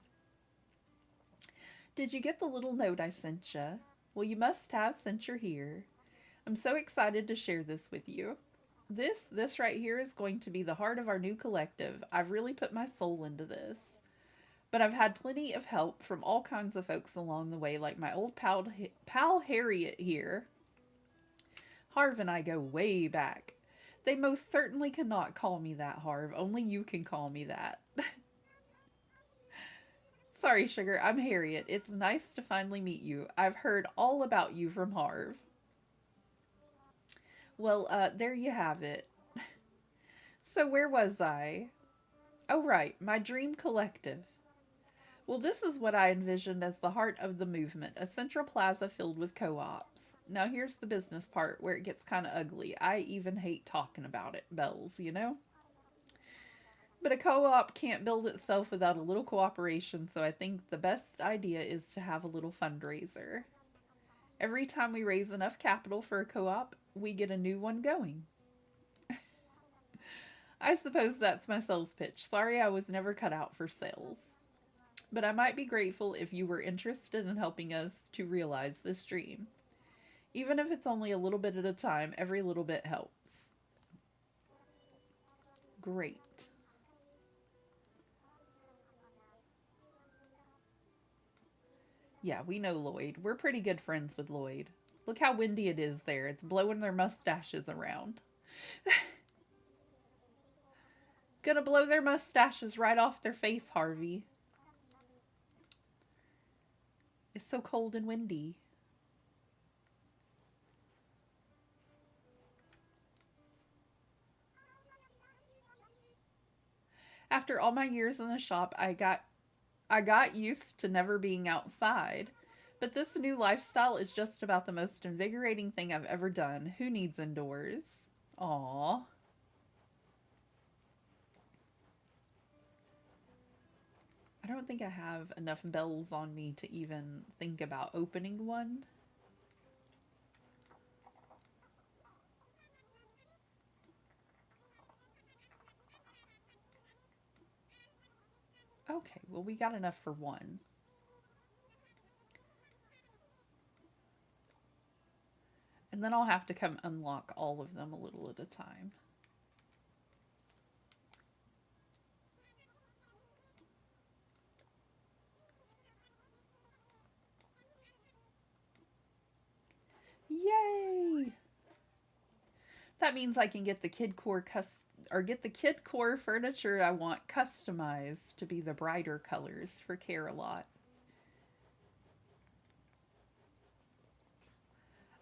Did you get the little note I sent you? Well, you must have since you're here. I'm so excited to share this with you. This right here is going to be the heart of our new collective. I've really put my soul into this. But I've had plenty of help from all kinds of folks along the way, like my old pal Harriet here. Harv and I go way back. They most certainly cannot call me that, Harv. Only you can call me that. Sorry, Sugar. I'm Harriet. It's nice to finally meet you. I've heard all about you from Harv. Well, there you have it. So where was I? Oh, right. My dream collective. Well, this is what I envisioned as the heart of the movement, a central plaza filled with co-ops. Now here's the business part where it gets kind of ugly. I even hate talking about it, Bells, you know? But a co-op can't build itself without a little cooperation, so I think the best idea is to have a little fundraiser. Every time we raise enough capital for a co-op, we get a new one going. I suppose that's my sales pitch. Sorry I was never cut out for sales. But I might be grateful if you were interested in helping us to realize this dream. Even if it's only a little bit at a time, every little bit helps. Great. Yeah, we know Lloyd. We're pretty good friends with Lloyd. Look how windy it is there. It's blowing their mustaches around. Gonna blow their mustaches right off their face, Harvey. It's so cold and windy. After all my years in the shop, I got used to never being outside. But this new lifestyle is just about the most invigorating thing I've ever done. Who needs indoors? Aww. I don't think I have enough bells on me to even think about opening one. Okay, well, we got enough for one. And then I'll have to come unlock all of them a little at a time. Yay! That means I can get the get the kid core furniture I want customized to be the brighter colors for Care-a-Lot.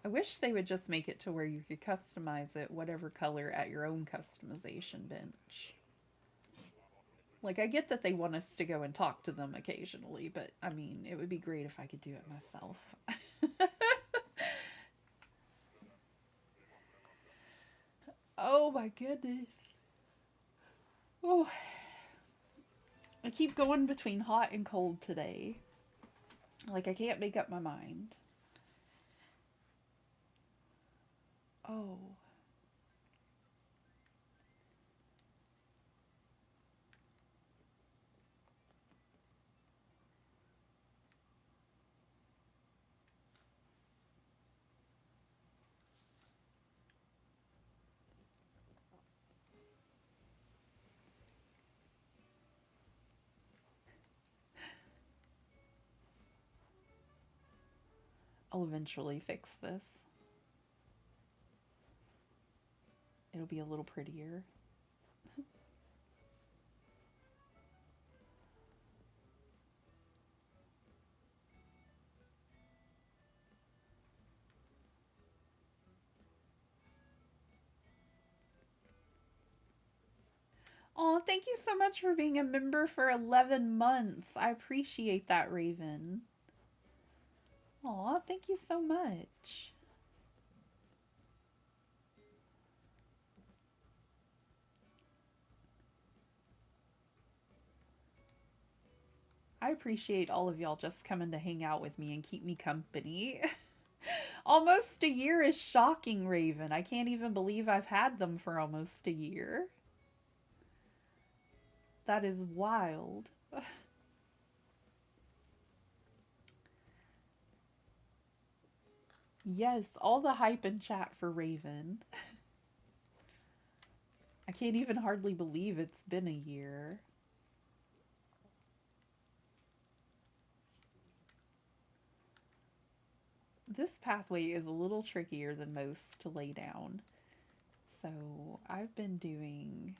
I wish they would just make it to where you could customize it whatever color at your own customization bench. Like, I get that they want us to go and talk to them occasionally, but I mean, it would be great if I could do it myself. Oh my goodness. Oh, I keep going between hot and cold today. Like, I can't make up my mind. Oh. I'll eventually fix this. It'll be a little prettier. Oh, thank you so much for being a member for 11 months. I appreciate that, Raven. Aw, thank you so much. I appreciate all of y'all just coming to hang out with me and keep me company. Almost a year is shocking, Raven. I can't even believe I've had them for almost a year. That is wild. Yes, all the hype in chat for Raven. I can't even hardly believe it's been a year. This pathway is a little trickier than most to lay down. So I've been doing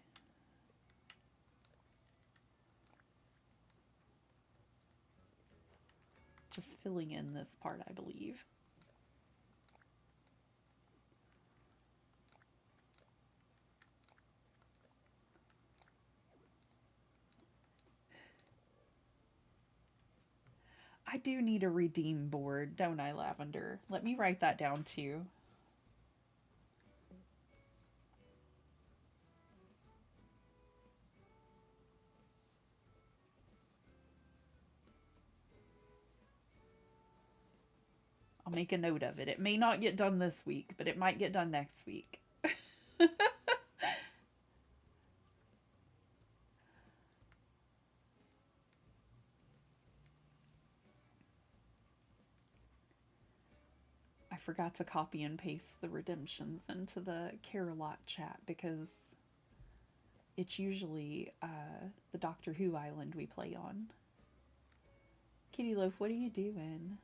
just filling in this part, I believe. I do need a redeem board, don't I, Lavender? Let me write that down too. I'll make a note of it. It may not get done this week, but it might get done next week. I forgot to copy and paste the redemptions into the Care-a-Lot chat because it's usually the Doctor Who island we play on. Kitty Loaf, what are you doing?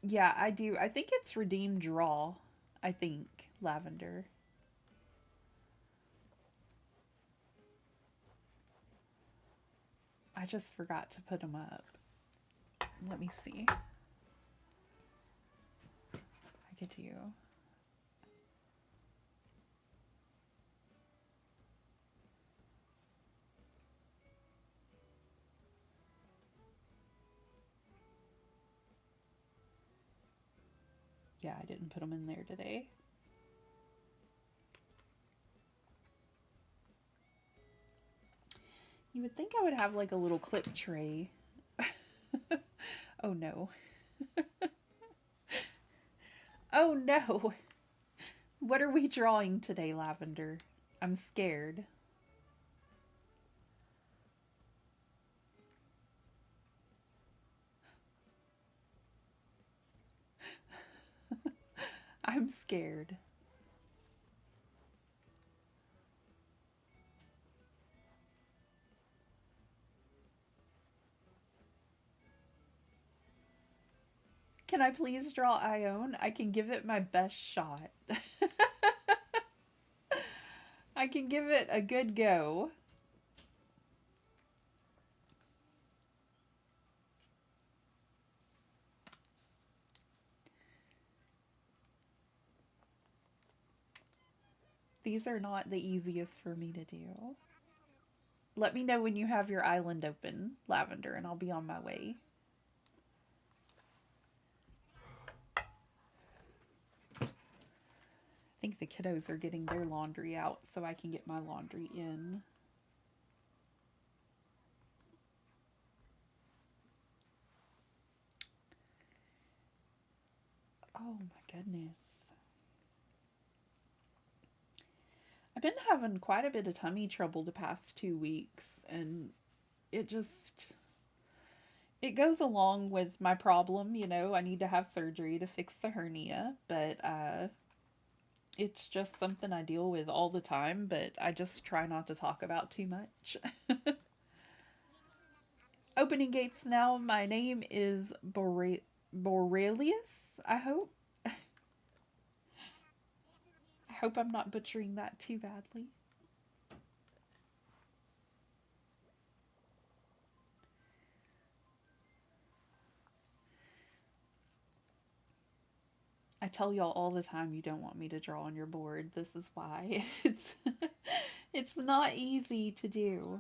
Yeah, I do. I think it's redeem draw. I think, Lavender. I just forgot to put them up. Let me see. I get to you. Yeah, I didn't put them in there today. You would think I would have like a little clip tray. Oh no. Oh no. What are we drawing today, Lavender? I'm scared. I'm scared. Can I please draw Ione? I can give it my best shot. I can give it a good go. These are not the easiest for me to do. Let me know when you have your island open, Lavender, and I'll be on my way. I think the kiddos are getting their laundry out so I can get my laundry in. Oh my goodness. I've been having quite a bit of tummy trouble the past 2 weeks, and it goes along with my problem, you know. I need to have surgery to fix the hernia, but it's just something I deal with all the time, but I just try not to talk about too much. Opening gates now. My name is Borelius, I hope. I hope I'm not butchering that too badly. I tell y'all all the time you don't want me to draw on your board. This is why. It's not easy to do.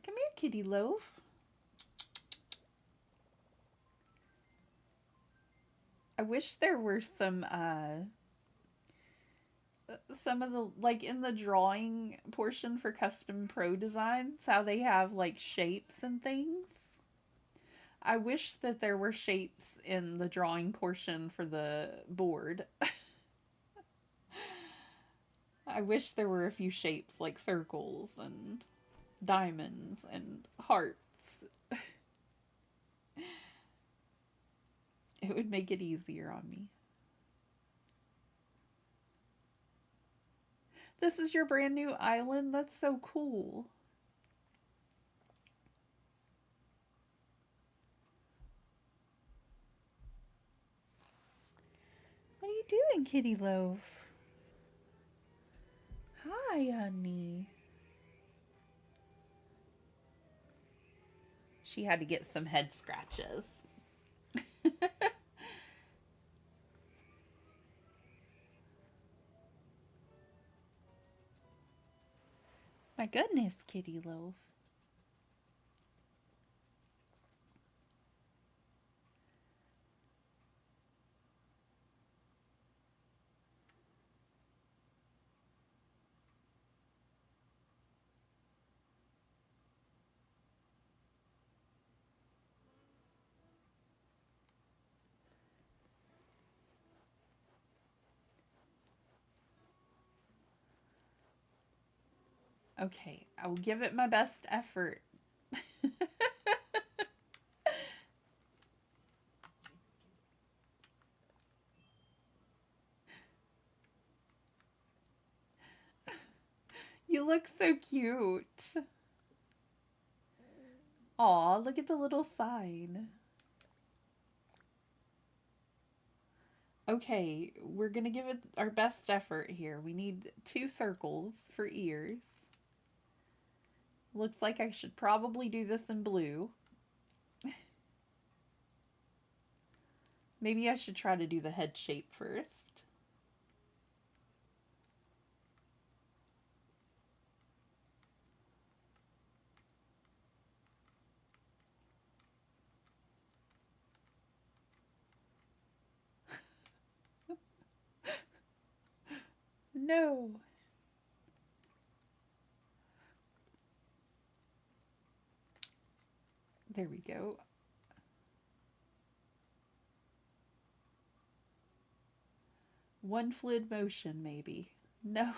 Come here, Kitty Loaf. I wish there were some of the, like, in the drawing portion for custom pro designs, how they have like shapes and things. I wish that there were shapes in the drawing portion for the board. I wish there were a few shapes like circles and diamonds and hearts. It would make it easier on me. This is your brand new island? That's so cool. What are you doing, Kitty Loaf? Hi, honey. She had to get some head scratches. My goodness, Kitty Loaf. Okay, I will give it my best effort. You look so cute. Aw, look at the little sign. Okay, we're gonna give it our best effort here. We need 2 circles for ears. Looks like I should probably do this in blue. Maybe I should try to do the head shape first. No. There we go. One fluid motion, maybe. No.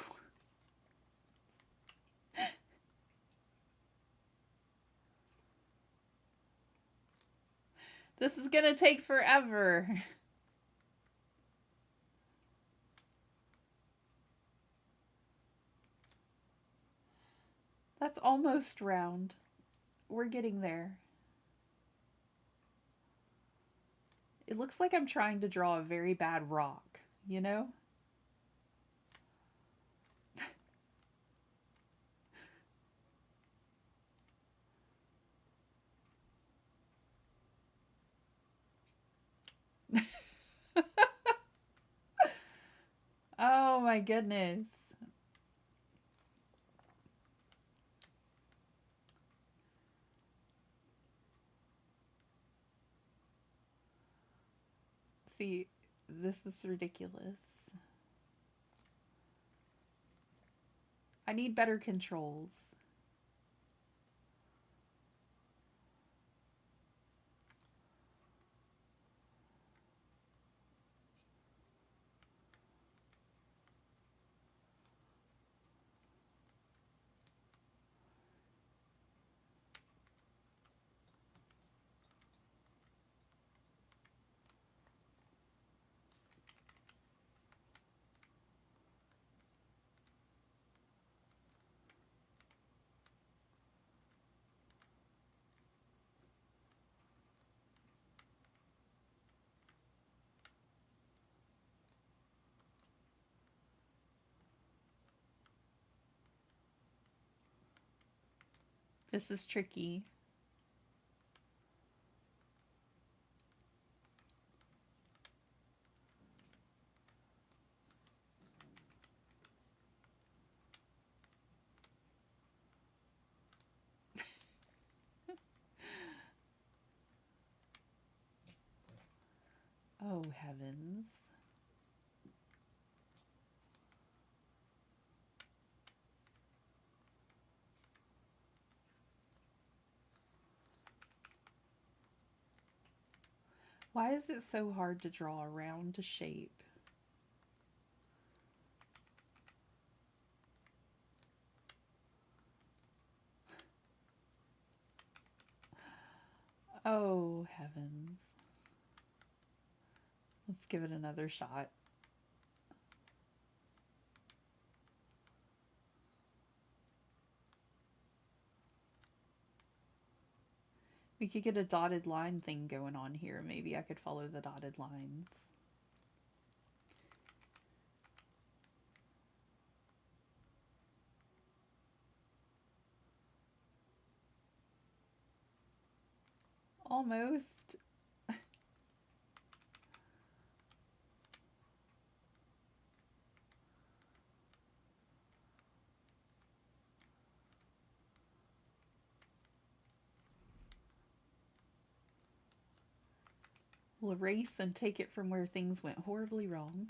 This is gonna take forever. That's almost round. We're getting there. It looks like I'm trying to draw a very bad rock, you know? Oh my goodness. See, this is ridiculous. I need better controls. This is tricky. Oh, heavens. Why is it so hard to draw a round shape? Oh, heavens. Let's give it another shot. We could get a dotted line thing going on here. Maybe I could follow the dotted lines. Almost. We'll erase and take it from where things went horribly wrong.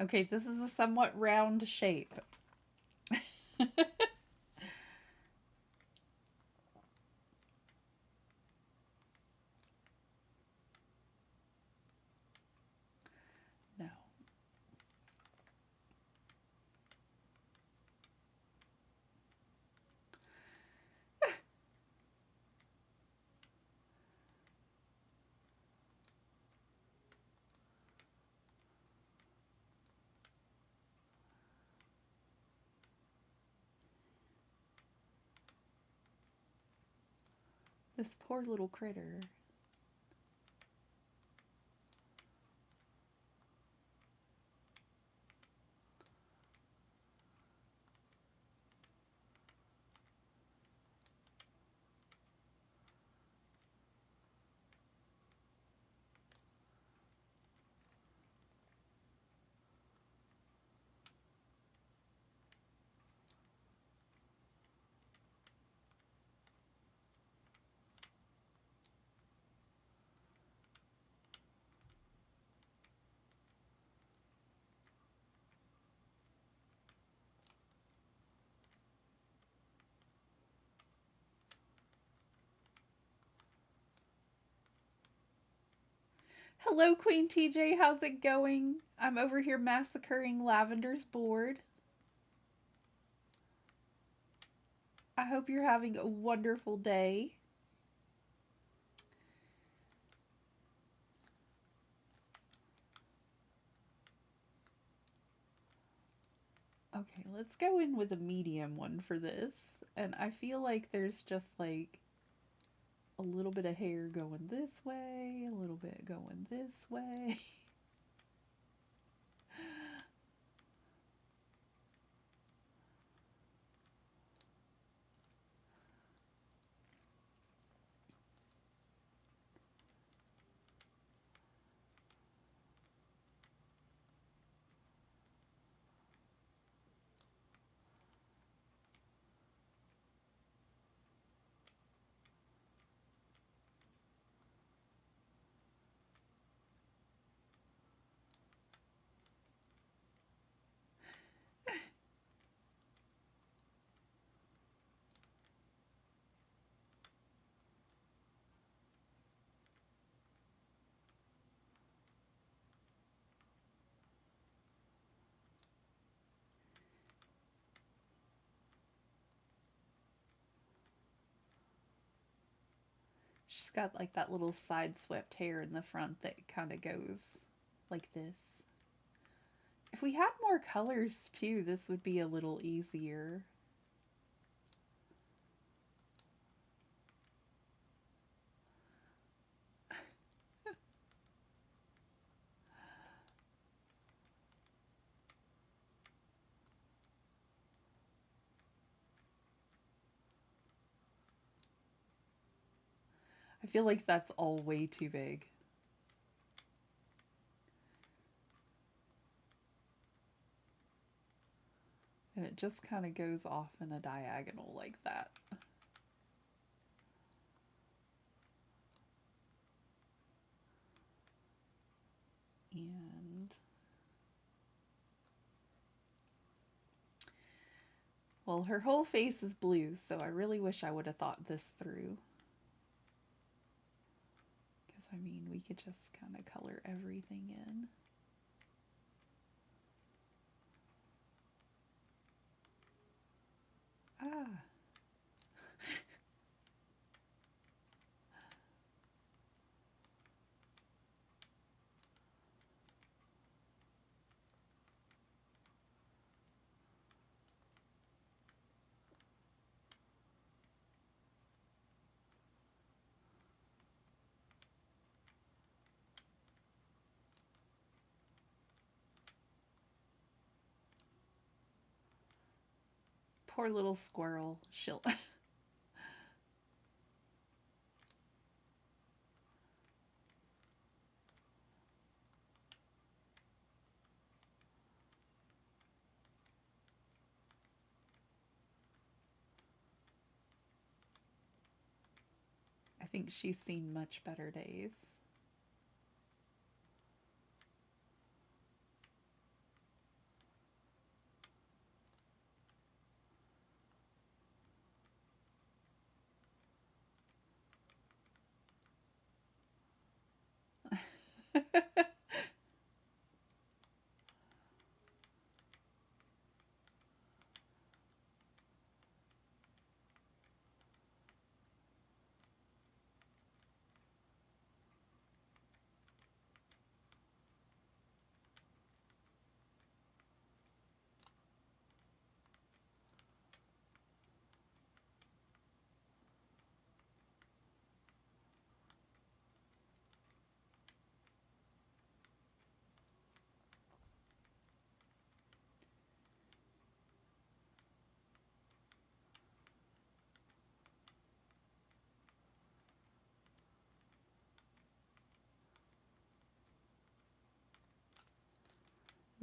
Okay, this is a somewhat round shape. No. This poor little critter. Hello, Queen TJ. How's it going? I'm over here massacring Lavender's board. I hope you're having a wonderful day. Okay, let's go in with a medium one for this. And I feel like there's just like a little bit of hair going this way, a little bit going this way. She's got like that little side swept hair in the front that kind of goes like this. If we had more colors too, this would be a little easier. I feel like that's all way too big. And it just kind of goes off in a diagonal like that. And well, her whole face is blue, so I really wish I would have thought this through. Because, I mean, we could just kind of color everything in. Ah. Poor little squirrel. She'll... I think she's seen much better days.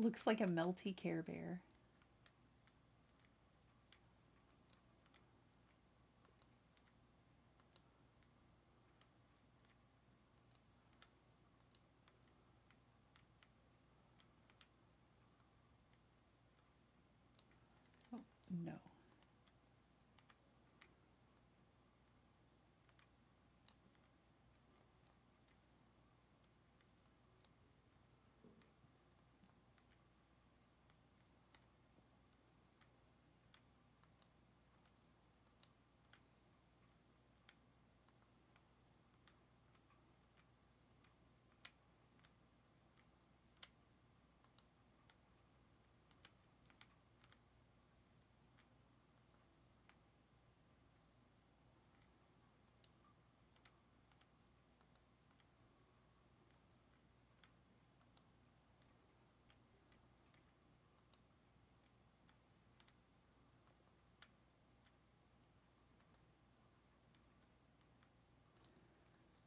Looks like a melty Care Bear. Oh, no.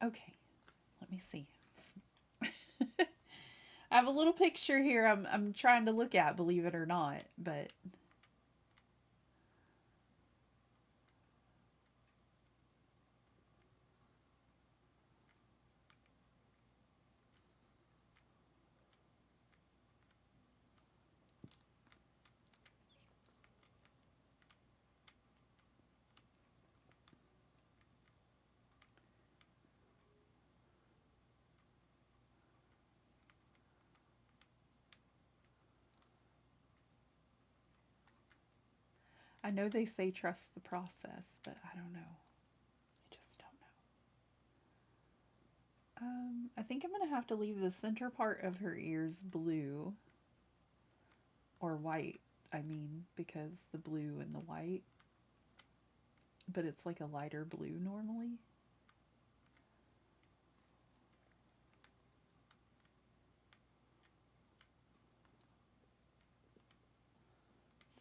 Okay, let me see. I have a little picture here I'm trying to look at, believe it or not, but I know they say trust the process, but I don't know. I just don't know. I think I'm going to have to leave the center part of her ears blue. Or white, I mean, because the blue and the white. But it's like a lighter blue normally.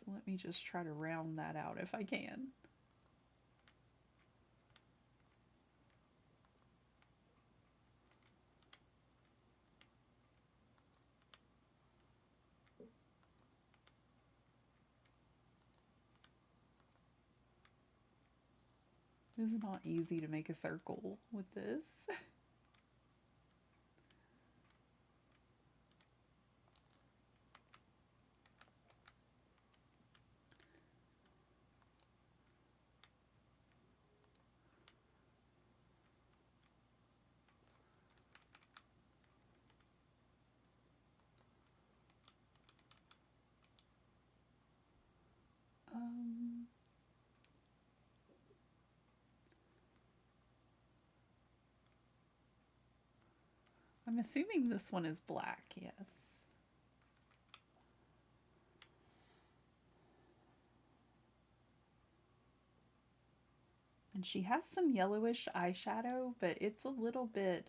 So let me just try to round that out if I can. It's not easy to make a circle with this. Um, I'm assuming this one is black, yes. And she has some yellowish eyeshadow, but it's a little bit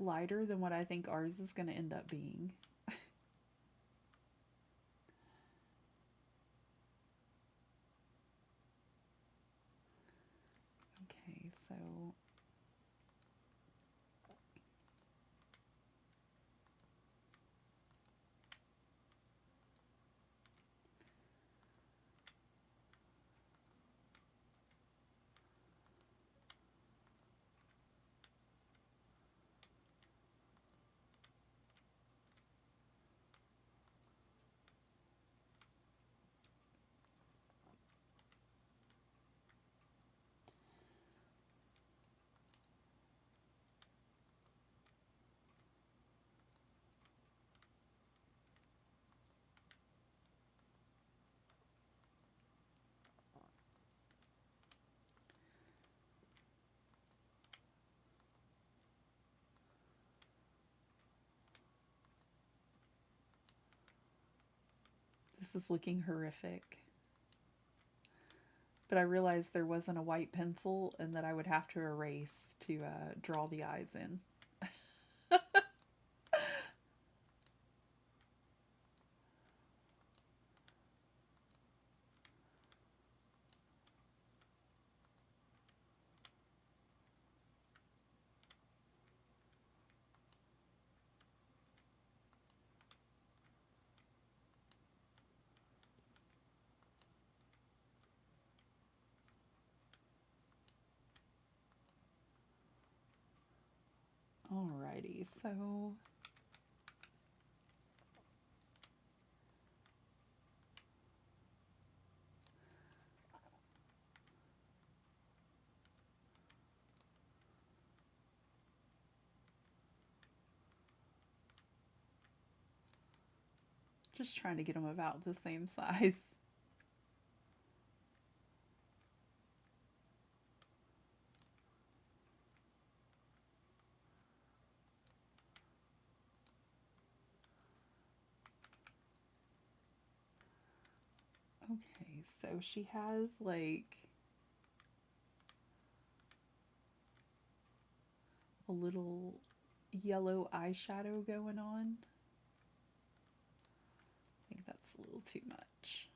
lighter than what I think ours is going to end up being. Okay, so this is looking horrific. But I realized there wasn't a white pencil and that I would have to erase to draw the eyes in. Alrighty, so just trying to get them about the same size. Okay, so she has like a little yellow eyeshadow going on. I think that's a little too much.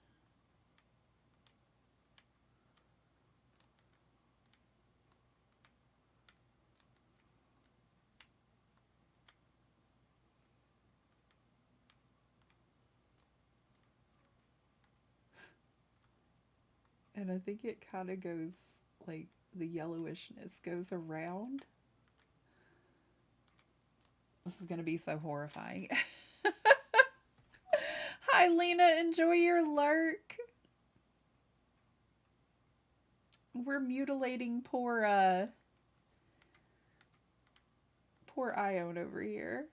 And I think it kind of goes like the yellowishness goes around. This is going to be so horrifying. Hi, Lena. Enjoy your lurk. We're mutilating poor Ione over here.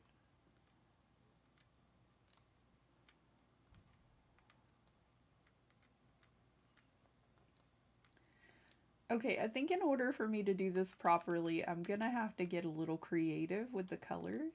Okay, I think in order for me to do this properly, I'm gonna have to get a little creative with the colors.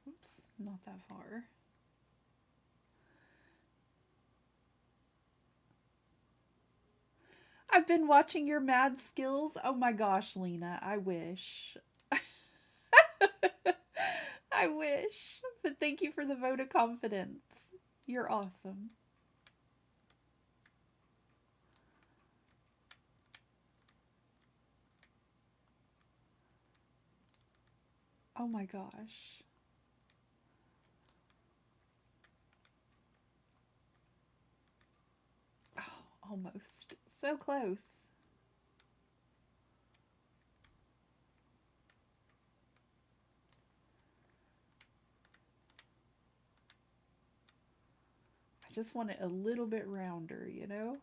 Oops, not that far. I've been watching your mad skills. Oh my gosh, Lena, I wish. I wish. But thank you for the vote of confidence. You're awesome. Oh my gosh. Oh, almost. So close. I just want it a little bit rounder, you know?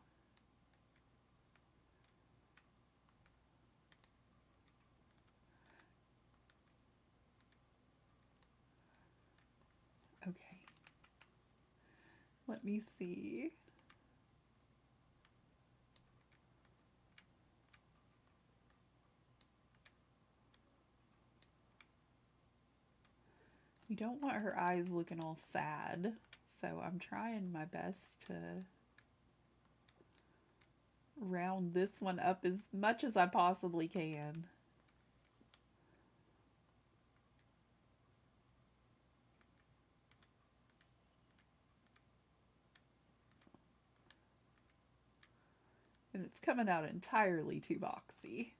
Okay. Let me see. You don't want her eyes looking all sad, so I'm trying my best to round this one up as much as I possibly can. And it's coming out entirely too boxy.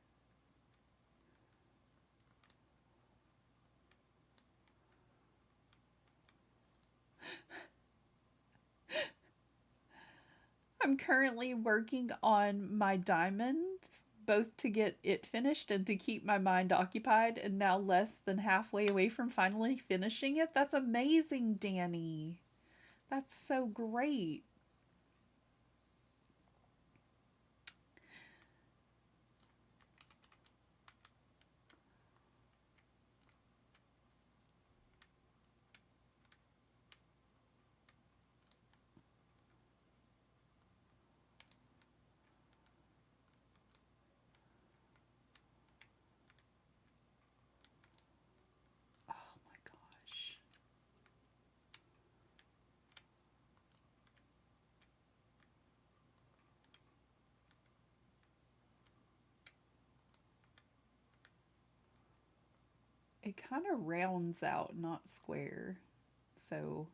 I'm currently working on my diamond, both to get it finished and to keep my mind occupied, and now less than halfway away from finally finishing it. That's amazing, Danny. That's so great. Oh my gosh. it kind of rounds out, not square. So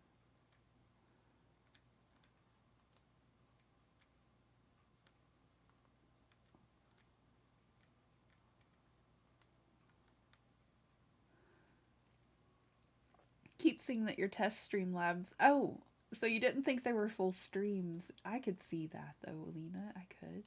keep seeing that your test Streamlabs. Oh, so you didn't think they were full streams. I could see that though, Lena. I could.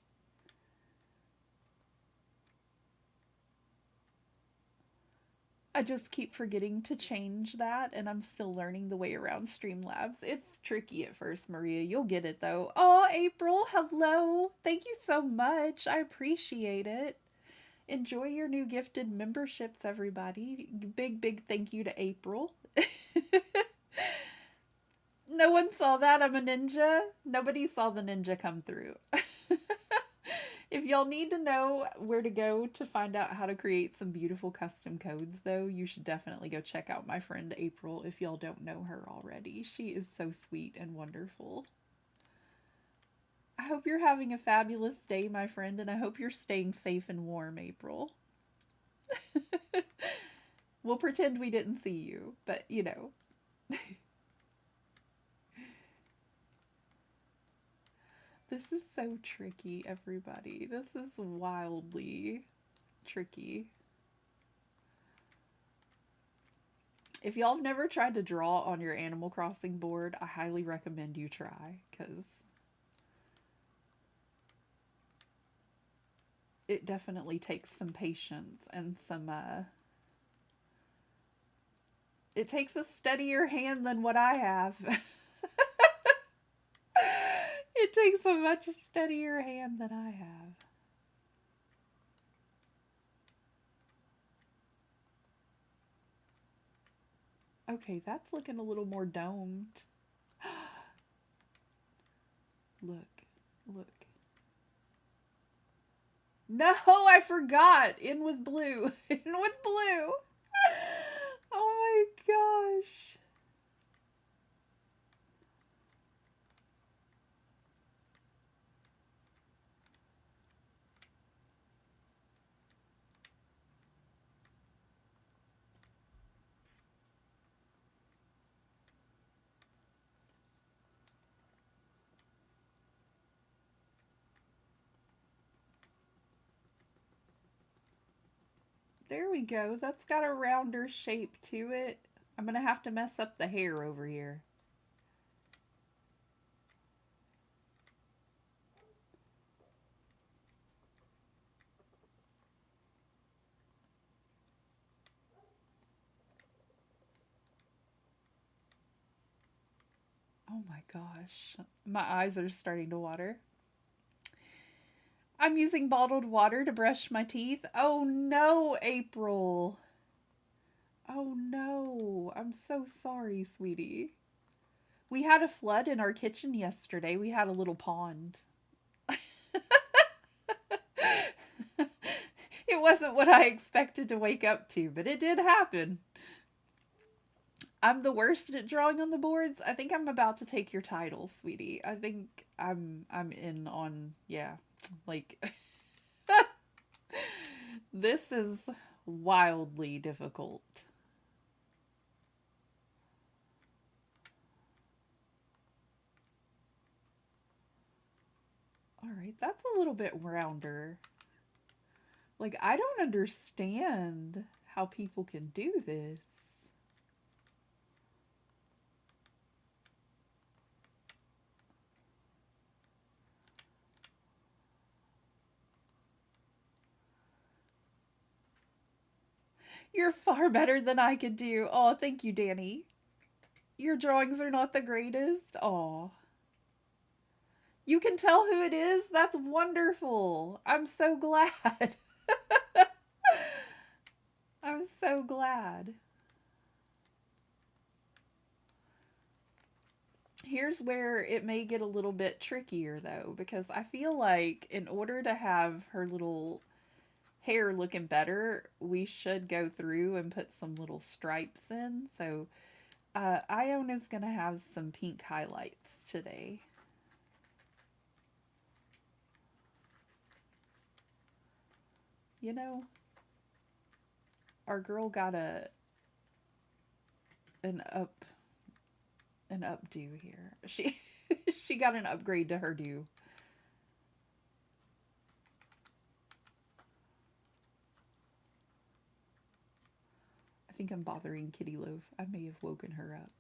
I just keep forgetting to change that, and I'm still learning the way around Streamlabs. It's tricky at first, Maria. You'll get it though. Oh, April, hello. Thank you so much. I appreciate it. Enjoy your new gifted memberships, everybody. Big, big thank you to April. No one saw that. I'm a ninja. Nobody saw the ninja come through. If y'all need to know where to go to find out how to create some beautiful custom codes, though, you should definitely go check out my friend April if y'all don't know her already. She is so sweet and wonderful. I hope you're having a fabulous day, my friend, and I hope you're staying safe and warm, April. We'll pretend we didn't see you, but you know. This is so tricky, everybody. This is wildly tricky. If y'all have never tried to draw on your Animal Crossing board, I highly recommend you try, because it definitely takes some patience and some, it takes a steadier hand than what I have. It takes a much steadier hand than I have. Okay, that's looking a little more domed. Look, look. No, I forgot. In with blue. In with blue. Oh my gosh. There we go. That's got a rounder shape to it. I'm going to have to mess up the hair over here. Oh my gosh. My eyes are starting to water. I'm using bottled water to brush my teeth. Oh no, April. Oh no. I'm so sorry, sweetie. We had a flood in our kitchen yesterday. We had a little pond. It wasn't what I expected to wake up to, but it did happen. I'm the worst at drawing on the boards. I think I'm about to take your title, sweetie. I think I'm in on, yeah. Like this is wildly difficult. All right, that's a little bit rounder. Like, I don't understand how people can do this. You're far better than I could do. Oh, thank you, Danny. Your drawings are not the greatest. Oh. You can tell who it is? That's wonderful. I'm so glad. I'm so glad. Here's where it may get a little bit trickier, though, because I feel like in order to have her little hair looking better, we should go through and put some little stripes in. So Iona's going to have some pink highlights today. You know, our girl got a an up an updo here. She got an upgrade to her do. I think I'm bothering Kitty Loaf. I may have woken her up.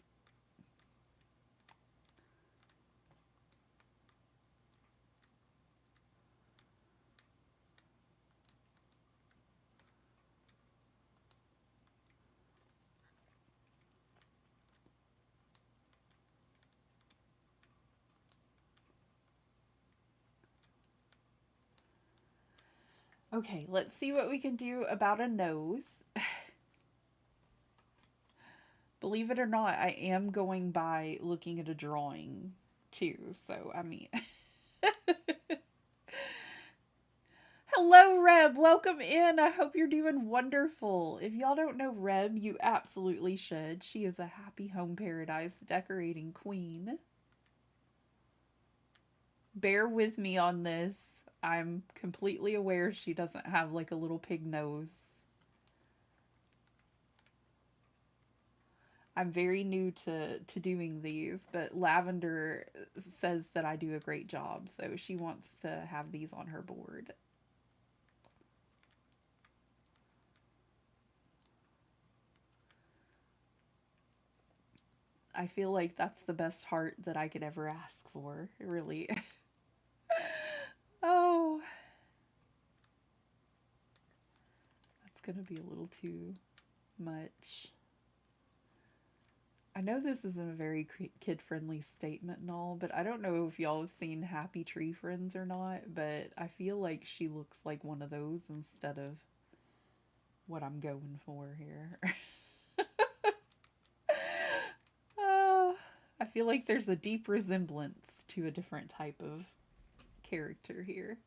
Okay, let's see what we can do about a nose. Believe it or not, I am going by looking at a drawing too. So, I mean. Hello, Reb. Welcome in. I hope you're doing wonderful. If y'all don't know Reb, you absolutely should. She is a happy home paradise decorating queen. Bear with me on this. I'm completely aware she doesn't have like a little pig nose. I'm very new to doing these, but Lavender says that I do a great job, so she wants to have these on her board. I feel like that's the best heart that I could ever ask for, really. Oh, that's gonna be a little too much. I know this isn't a very kid-friendly statement and all, but I don't know if y'all have seen Happy Tree Friends or not, but I feel like she looks like one of those instead of what I'm going for here. I feel like there's a deep resemblance to a different type of character here.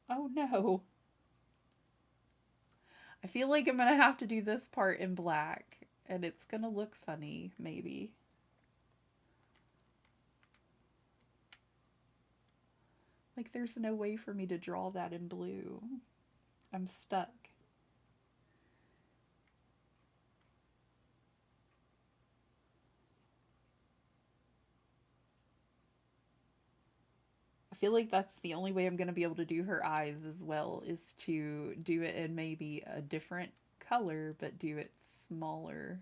Oh no. I feel like I'm gonna have to do this part in black, and it's gonna look funny, maybe. Like, there's no way for me to draw that in blue. I'm stuck. I feel like that's the only way I'm going to be able to do her eyes as well, is to do it in maybe a different color, but do it smaller.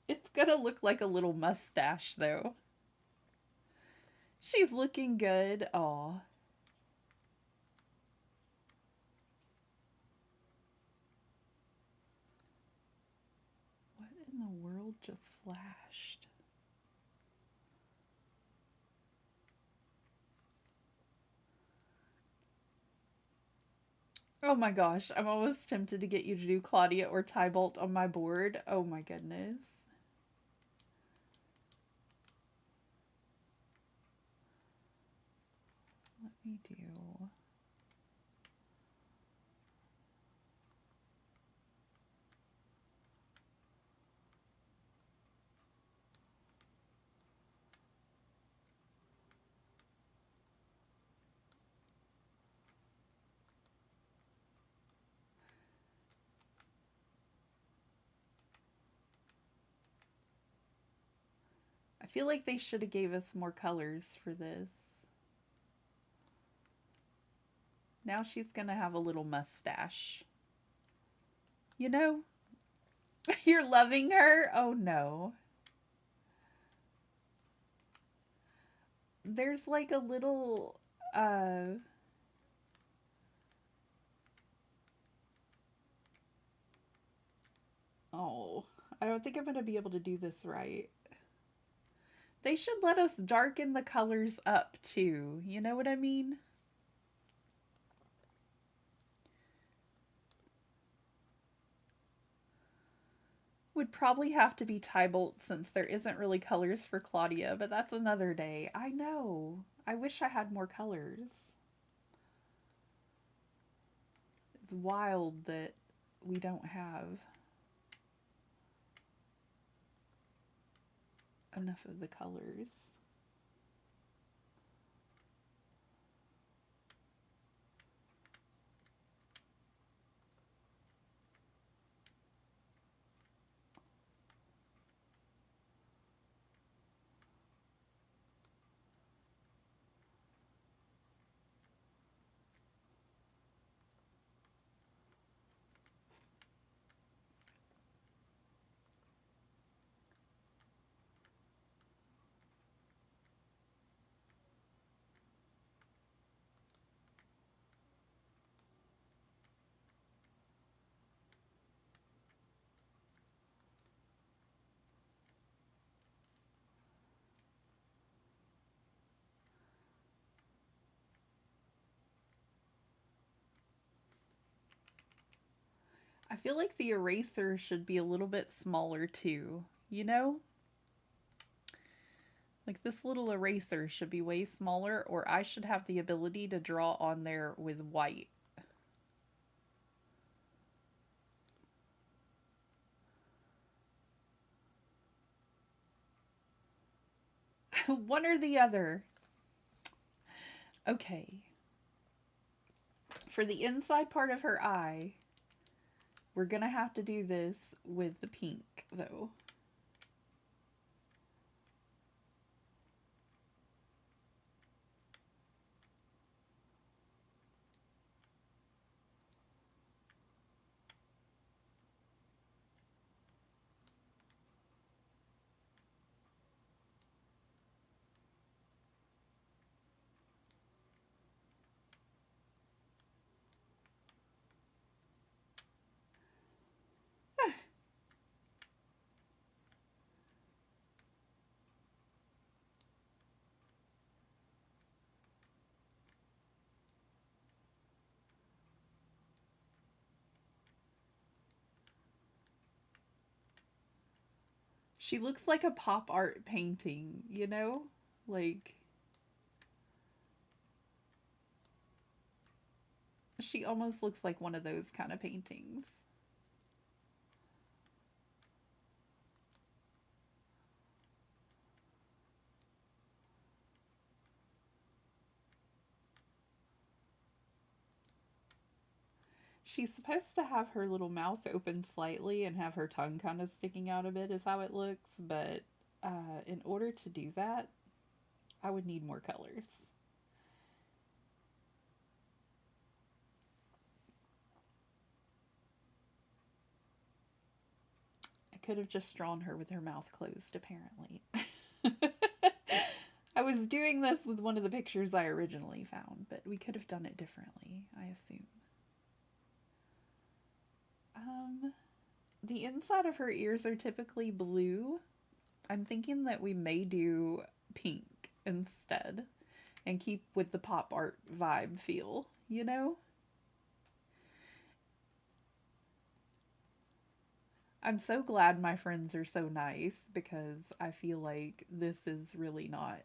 It's going to look like a little mustache, though. She's looking good. Aw. What in the world just flashed? Oh my gosh, I'm almost tempted to get you to do Claudia or Tybalt on my board. Oh my goodness. Let me do... I feel like they should have gave us more colors for this. Now she's gonna have a little mustache. You know? You're loving her? Oh no. There's like a little, oh, I don't think I'm gonna be able to do this right. They should let us darken the colors up too. You know what I mean? Would probably have to be Tybalt since there isn't really colors for Claudia, but that's another day. I know. I wish I had more colors. It's wild that we don't have enough of the colors. I feel like the eraser should be a little bit smaller too, you know? Like this little eraser should be way smaller, or I should have the ability to draw on there with white. One or the other. Okay. For the inside part of her eye, we're gonna have to do this with the pink, though. She looks like a pop art painting, you know? Like, she almost looks like one of those kind of paintings. She's supposed to have her little mouth open slightly and have her tongue kind of sticking out a bit, is how it looks. But in order to do that, I would need more colors. I could have just drawn her with her mouth closed, apparently. I was doing this with one of the pictures I originally found, but we could have done it differently, I assume. The inside of her ears are typically blue. I'm thinking that we may do pink instead and keep with the pop art vibe feel, you know? I'm so glad my friends are so nice because I feel like this is really not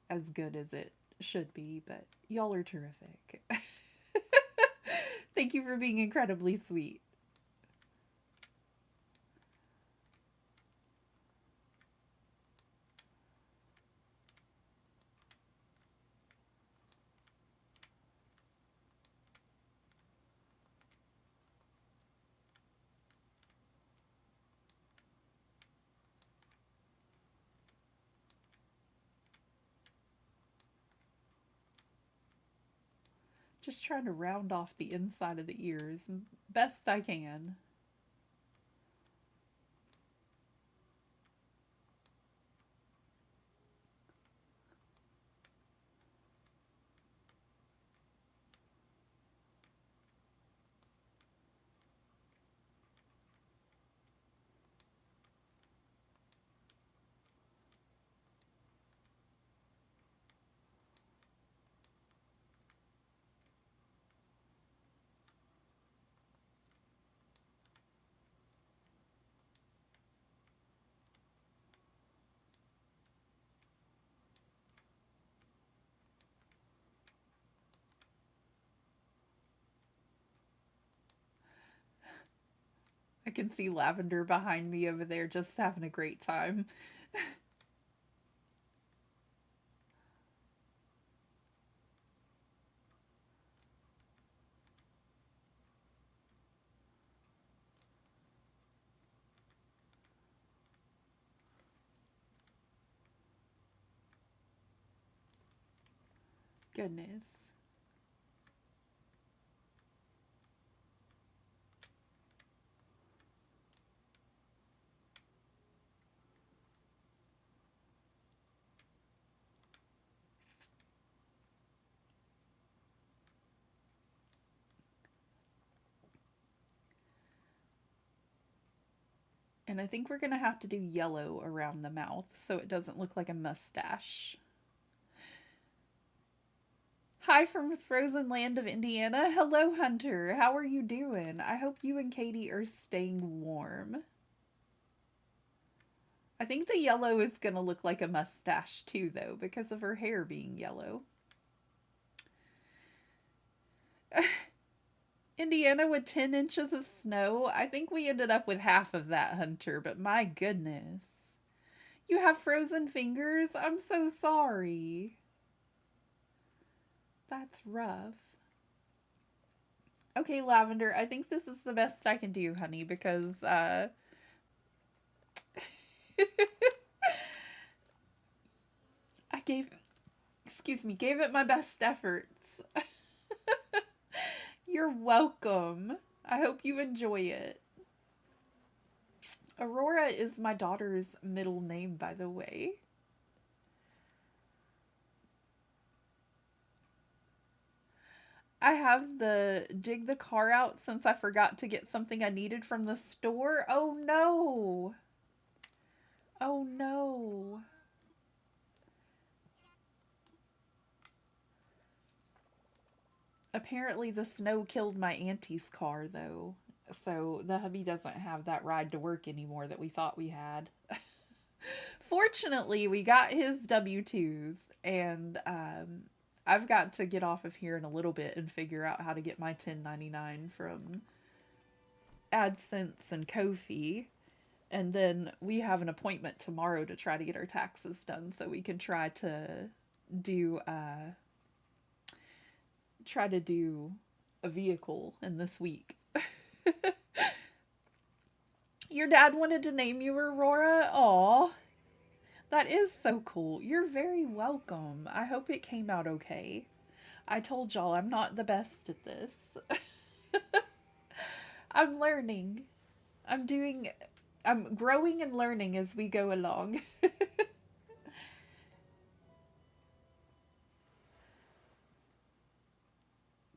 as good as it should be, but y'all are terrific. Thank you for being incredibly sweet. Just trying to round off the inside of the ears best I can. I can see Lavender behind me over there just having a great time. Goodness. And I think we're going to have to do yellow around the mouth so it doesn't look like a mustache. Hi from frozen land of Indiana. Hello, Hunter. How are you doing? I hope you and Katie are staying warm. I think the yellow is going to look like a mustache too, though, because of her hair being yellow. Indiana with 10 inches of snow. I think we ended up with half of that, Hunter, but my goodness. You have frozen fingers? I'm so sorry. That's rough. Okay, Lavender, I think this is the best I can do, honey, because I gave it my best efforts. You're welcome. I hope you enjoy it. Aurora is my daughter's middle name, by the way. I have the dig the car out since I forgot to get something I needed from the store. Oh no. Oh no. Apparently the snow killed my auntie's car though. So the hubby doesn't have that ride to work anymore that we thought we had. Fortunately, we got his W-2s and I've got to get off of here in a little bit and figure out how to get my 1099 from AdSense and Ko-fi. And then we have an appointment tomorrow to try to get our taxes done so we can do try to do a vehicle in this week. Your dad wanted to name you Aurora? Aw. That is so cool. You're very welcome. I hope it came out okay. I told y'all I'm not the best at this. I'm learning. I'm growing and learning as we go along.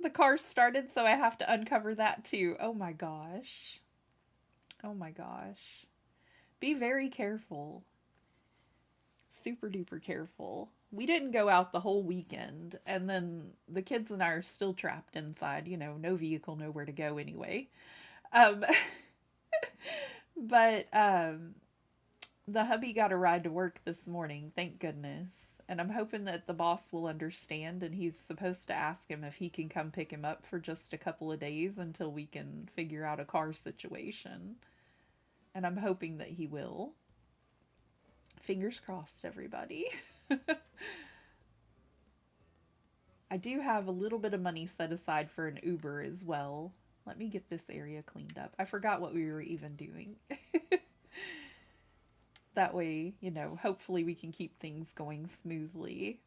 The car started, so I have to uncover that too. Oh my gosh. Oh my gosh. Be very careful. Super duper careful. We didn't go out the whole weekend, and then the kids and I are still trapped inside. You know, no vehicle, nowhere to go anyway. Um, but the hubby got a ride to work this morning, thank goodness. And I'm hoping that the boss will understand, and he's supposed to ask him if he can come pick him up for just a couple of days until we can figure out a car situation. And I'm hoping that he will. Fingers crossed, everybody. I do have a little bit of money set aside for an Uber as well. Let me get this area cleaned up. I forgot what we were even doing. That way, you know, hopefully we can keep things going smoothly.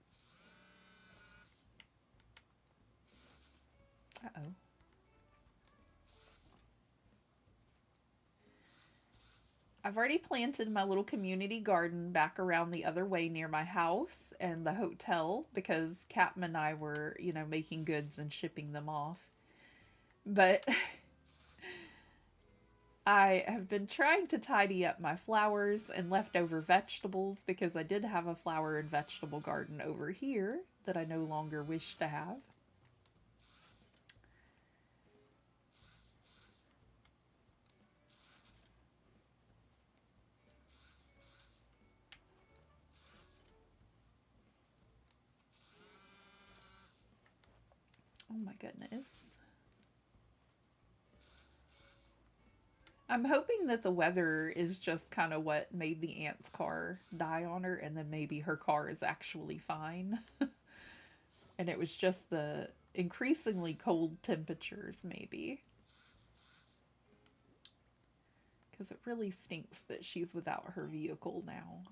Uh-oh. I've already planted my little community garden back around the other way near my house and the hotel because Captain and I were, you know, making goods and shipping them off. But I have been trying to tidy up my flowers and leftover vegetables because I did have a flower and vegetable garden over here that I no longer wish to have. Oh my goodness. I'm hoping that the weather is just kind of what made the aunt's car die on her, and then maybe her car is actually fine. And it was just the increasingly cold temperatures, maybe. Because it really stinks that she's without her vehicle now.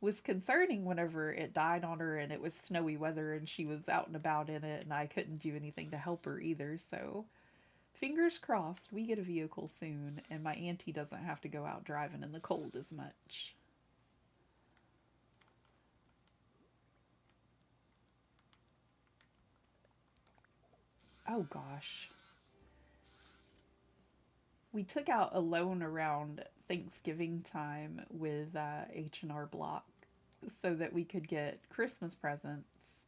Was concerning whenever it died on her and it was snowy weather and she was out and about in it and I couldn't do anything to help her either, so fingers crossed we get a vehicle soon and my auntie doesn't have to go out driving in the cold as much. Oh gosh. We took out a loan around Thanksgiving time with H&R Block so that we could get Christmas presents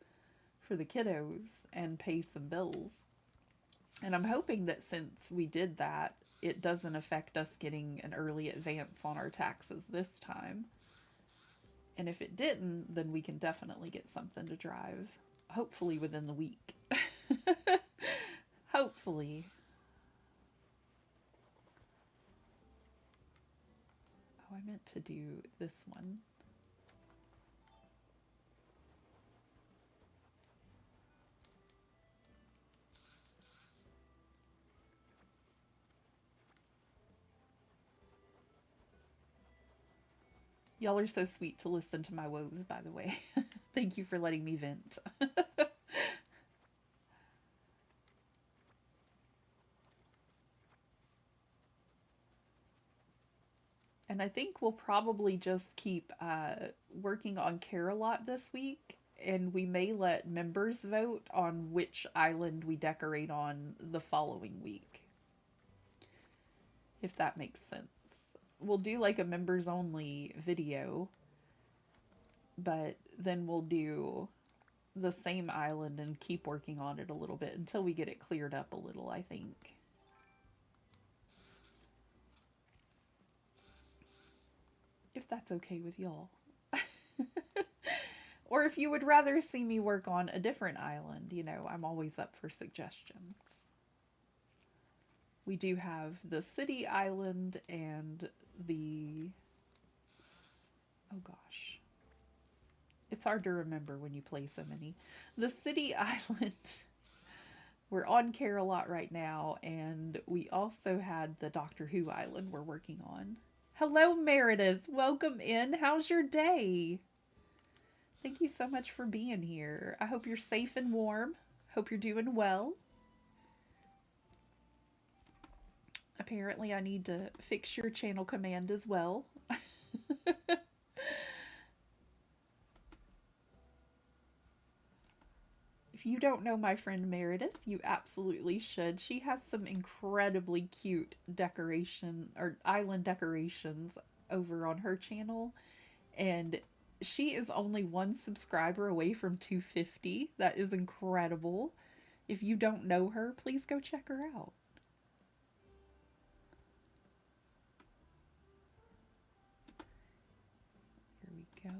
for the kiddos and pay some bills. And I'm hoping that since we did that, it doesn't affect us getting an early advance on our taxes this time. And if it didn't, then we can definitely get something to drive, hopefully within the week. Hopefully. Oh, I meant to do this one. Y'all are so sweet to listen to my woes, by the way. Thank you for letting me vent. And I think we'll probably just keep working on Care-a-Lot this week, and we may let members vote on which island we decorate on the following week, if that makes sense. We'll do like a members only video, but then we'll do the same island and keep working on it a little bit until we get it cleared up a little, I think. If that's okay with y'all. Or if you would rather see me work on a different island, you know, I'm always up for suggestions. We do have the city island and the... Oh gosh. It's hard to remember when you play so many. The city island. We're on Care-a-Lot right now, and we also had the Doctor Who island we're working on. Hello, Meredith. Welcome in. How's your day? Thank you so much for being here. I hope you're safe and warm. Hope you're doing well. Apparently, I need to fix your channel command as well. If you don't know my friend Meredith, you absolutely should. She has some incredibly cute decoration or island decorations over on her channel, and she is only one subscriber away from 250. That is incredible. If you don't know her, please go check her out. Here we go.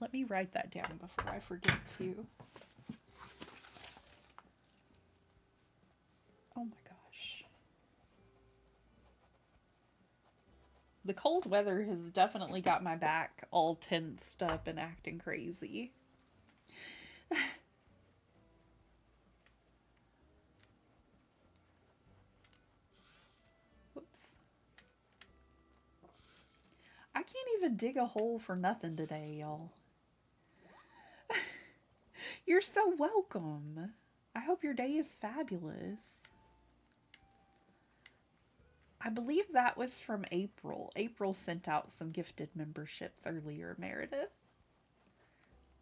Let me write that down before I forget to. Oh my gosh. The cold weather has definitely got my back all tensed up and acting crazy. Whoops. I can't even dig a hole for nothing today, y'all. You're so welcome. I hope your day is fabulous. I believe that was from April. April sent out some gifted memberships earlier, Meredith.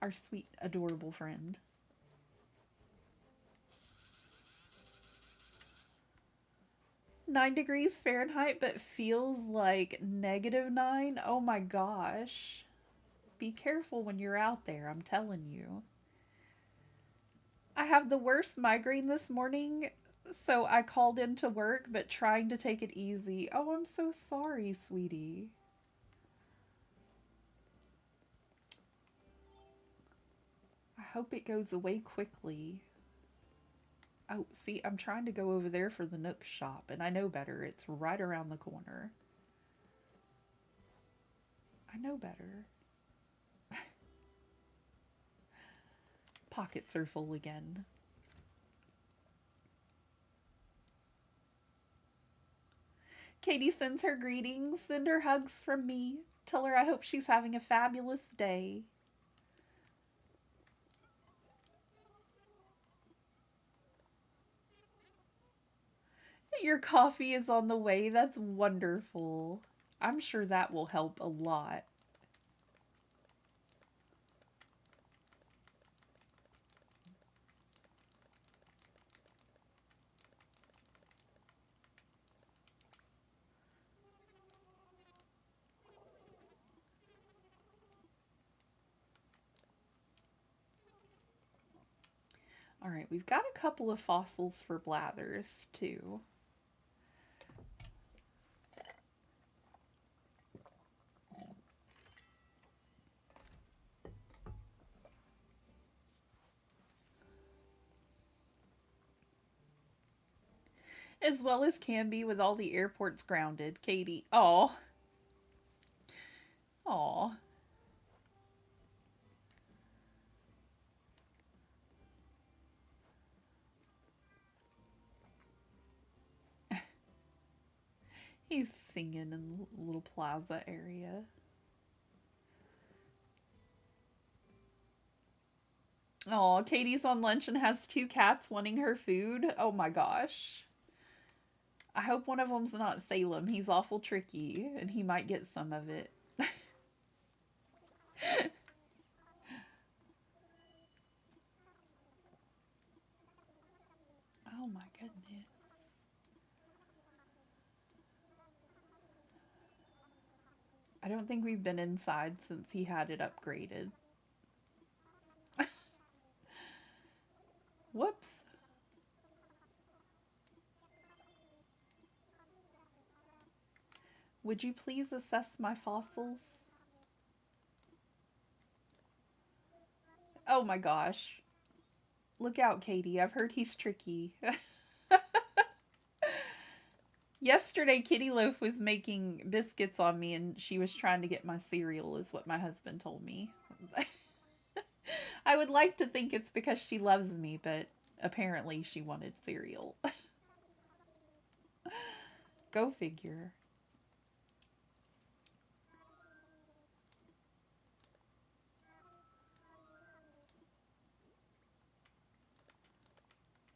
Our sweet, adorable friend. -9 degrees Fahrenheit, but feels like -9. Oh my gosh. Be careful when you're out there, I'm telling you. I have the worst migraine this morning, so I called into work, but trying to take it easy. Oh, I'm so sorry, sweetie. I hope it goes away quickly. Oh, see, I'm trying to go over there for the Nook shop, and I know better. It's right around the corner. I know better. Pockets are full again. Katie sends her greetings. Send her hugs from me. Tell her I hope she's having a fabulous day. Your coffee is on the way. That's wonderful. I'm sure that will help a lot. All right, we've got a couple of fossils for blathers too. As well as can be with all the airports grounded. Katie. Aw. Aw. He's singing in the little plaza area. Oh, Katie's on lunch and has two cats wanting her food. Oh my gosh. I hope one of them's not Salem. He's awful tricky and he might get some of it. Oh my goodness. I don't think we've been inside since he had it upgraded. Whoops. Would you please assess my fossils? Oh my gosh. Look out, Katie. I've heard he's tricky. Yesterday, Kitty Loaf was making biscuits on me and she was trying to get my cereal, is what my husband told me. I would like to think it's because she loves me, but apparently she wanted cereal. Go figure.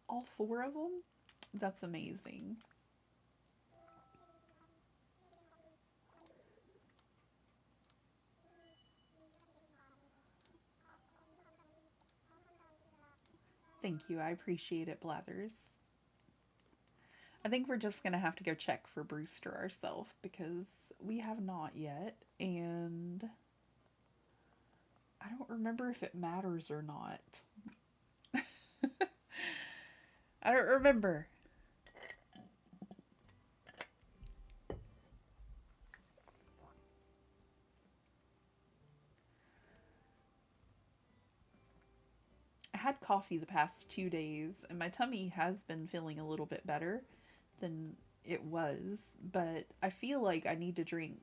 All four of them? That's amazing. Thank you. I appreciate it, Blathers. I think we're just going to have to go check for Brewster ourselves because we have not yet. And I don't remember if it matters or not. I don't remember. I had coffee the past 2 days and my tummy has been feeling a little bit better than it was, but I feel like I need to drink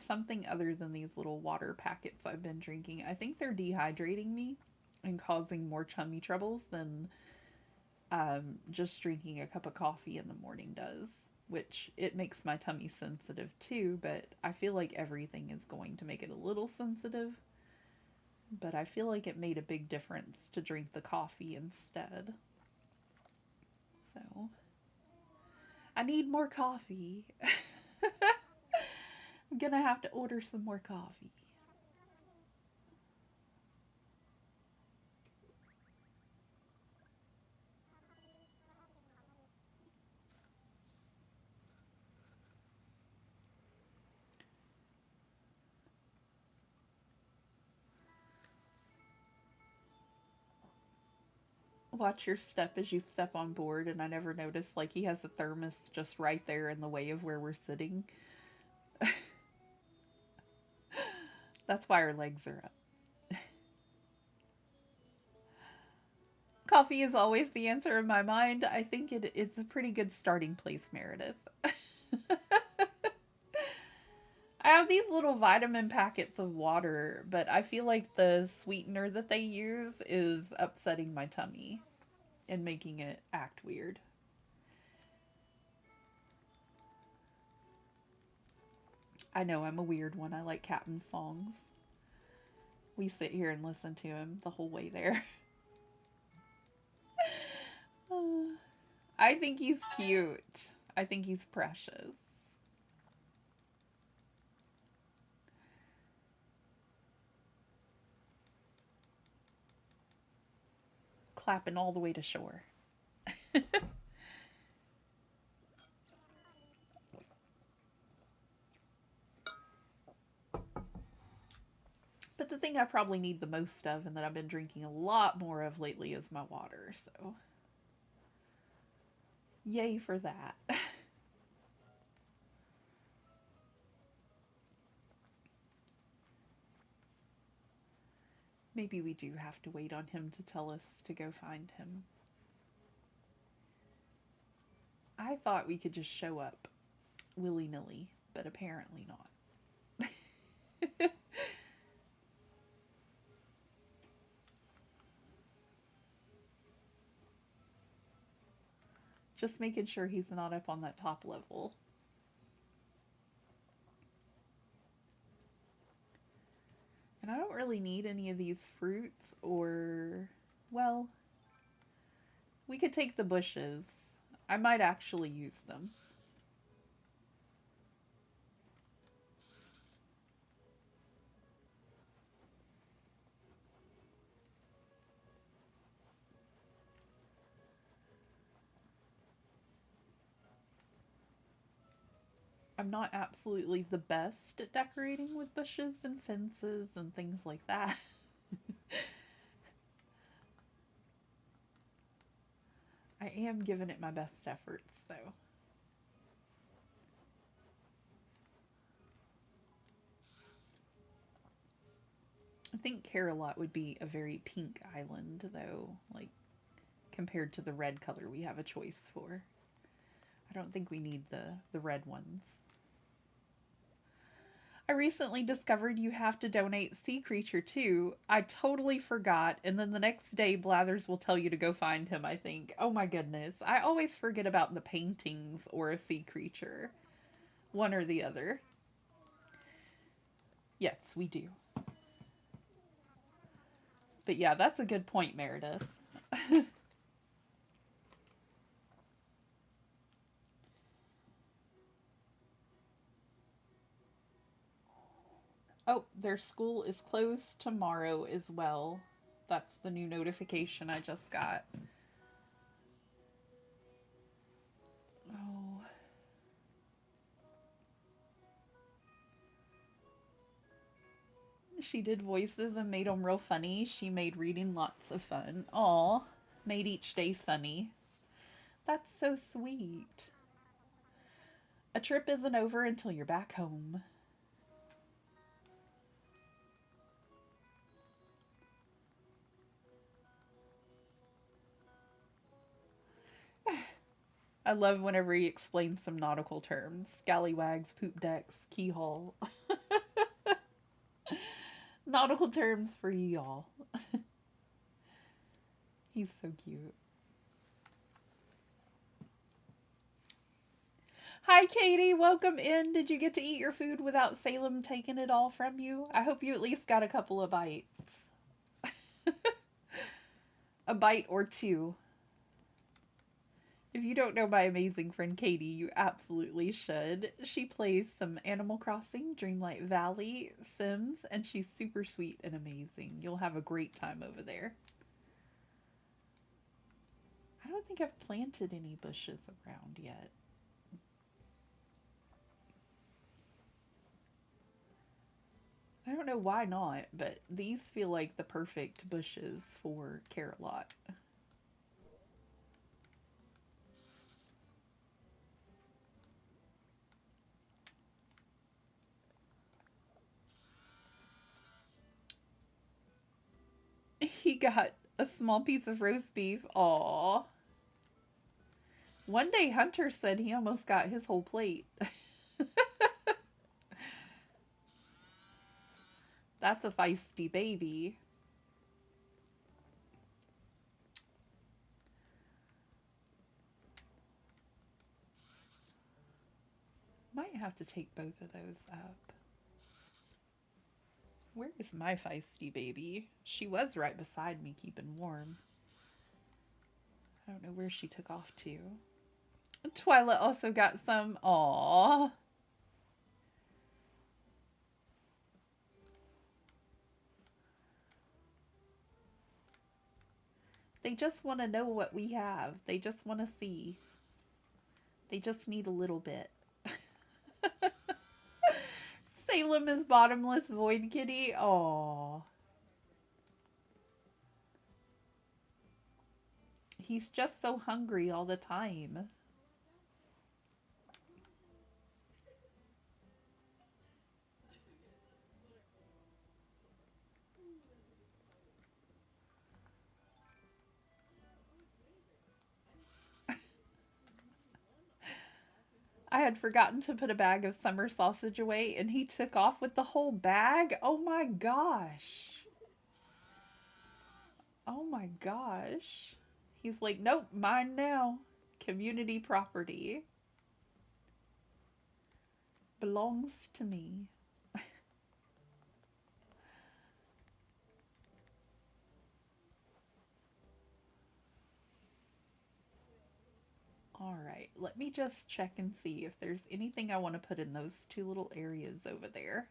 something other than these little water packets I've been drinking. I think they're dehydrating me and causing more tummy troubles than just drinking a cup of coffee in the morning does, which it makes my tummy sensitive too, but I feel like everything is going to make it a little sensitive. But I feel like it made a big difference to drink the coffee instead. So, I need more coffee. I'm gonna have to order some more coffee. Watch your step as you step on board, and I never noticed, like, he has a thermos just right there in the way of where we're sitting. That's why our legs are up. Coffee is always the answer in my mind. I think it's a pretty good starting place, Meredith. I have these little vitamin packets of water, but I feel like the sweetener that they use is upsetting my tummy and making it act weird. I know I'm a weird one. I like Captain's songs. We sit here and listen to him the whole way there. I think he's cute. I think he's precious. Clapping all the way to shore. But the thing I probably need the most of and that I've been drinking a lot more of lately is my water, so yay for that. Maybe we do have to wait on him to tell us to go find him. I thought we could just show up willy-nilly, but apparently not. Just making sure he's not up on that top level. And I don't really need any of these fruits or, well, we could take the bushes. I might actually use them. I'm not absolutely the best at decorating with bushes and fences and things like that. I am giving it my best efforts, though. I think Carebears would be a very pink island, though, like, compared to the red color we have a choice for. I don't think we need the red ones. I recently discovered you have to donate Sea Creature too. I totally forgot, and then the next day Blathers will tell you to go find him, I think. Oh my goodness. I always forget about the paintings or a Sea Creature. One or the other. Yes, we do. But yeah, that's a good point, Meredith. Oh, their school is closed tomorrow as well. That's the new notification I just got. Oh. She did voices and made them real funny. She made reading lots of fun. Aw, made each day sunny. That's so sweet. A trip isn't over until you're back home. I love whenever he explains some nautical terms. Scallywags, poop decks, keyhole. Nautical terms for y'all. He's so cute. Hi, Katie. Welcome in. Did you get to eat your food without Salem taking it all from you? I hope you at least got a couple of bites. A bite or two. If you don't know my amazing friend Katie, you absolutely should. She plays some Animal Crossing, Dreamlight Valley, Sims, and she's super sweet and amazing. You'll have a great time over there. I don't think I've planted any bushes around yet. I don't know why not, but these feel like the perfect bushes for Carebears. He got a small piece of roast beef. Aww. One day Hunter said he almost got his whole plate. That's a feisty baby. Might have to take both of those up. Where is my feisty baby? She was right beside me keeping warm. I don't know where she took off to. Twyla also got some. Aww. They just want to know what we have. They just want to see. They just need a little bit. Salem is bottomless void kitty. Oh, he's just so hungry all the time. I had forgotten to put a bag of summer sausage away, and he took off with the whole bag. Oh my gosh. Oh my gosh. He's like, nope, mine now. Community property. Belongs to me. All right, let me just check and see if there's anything I want to put in those two little areas over there.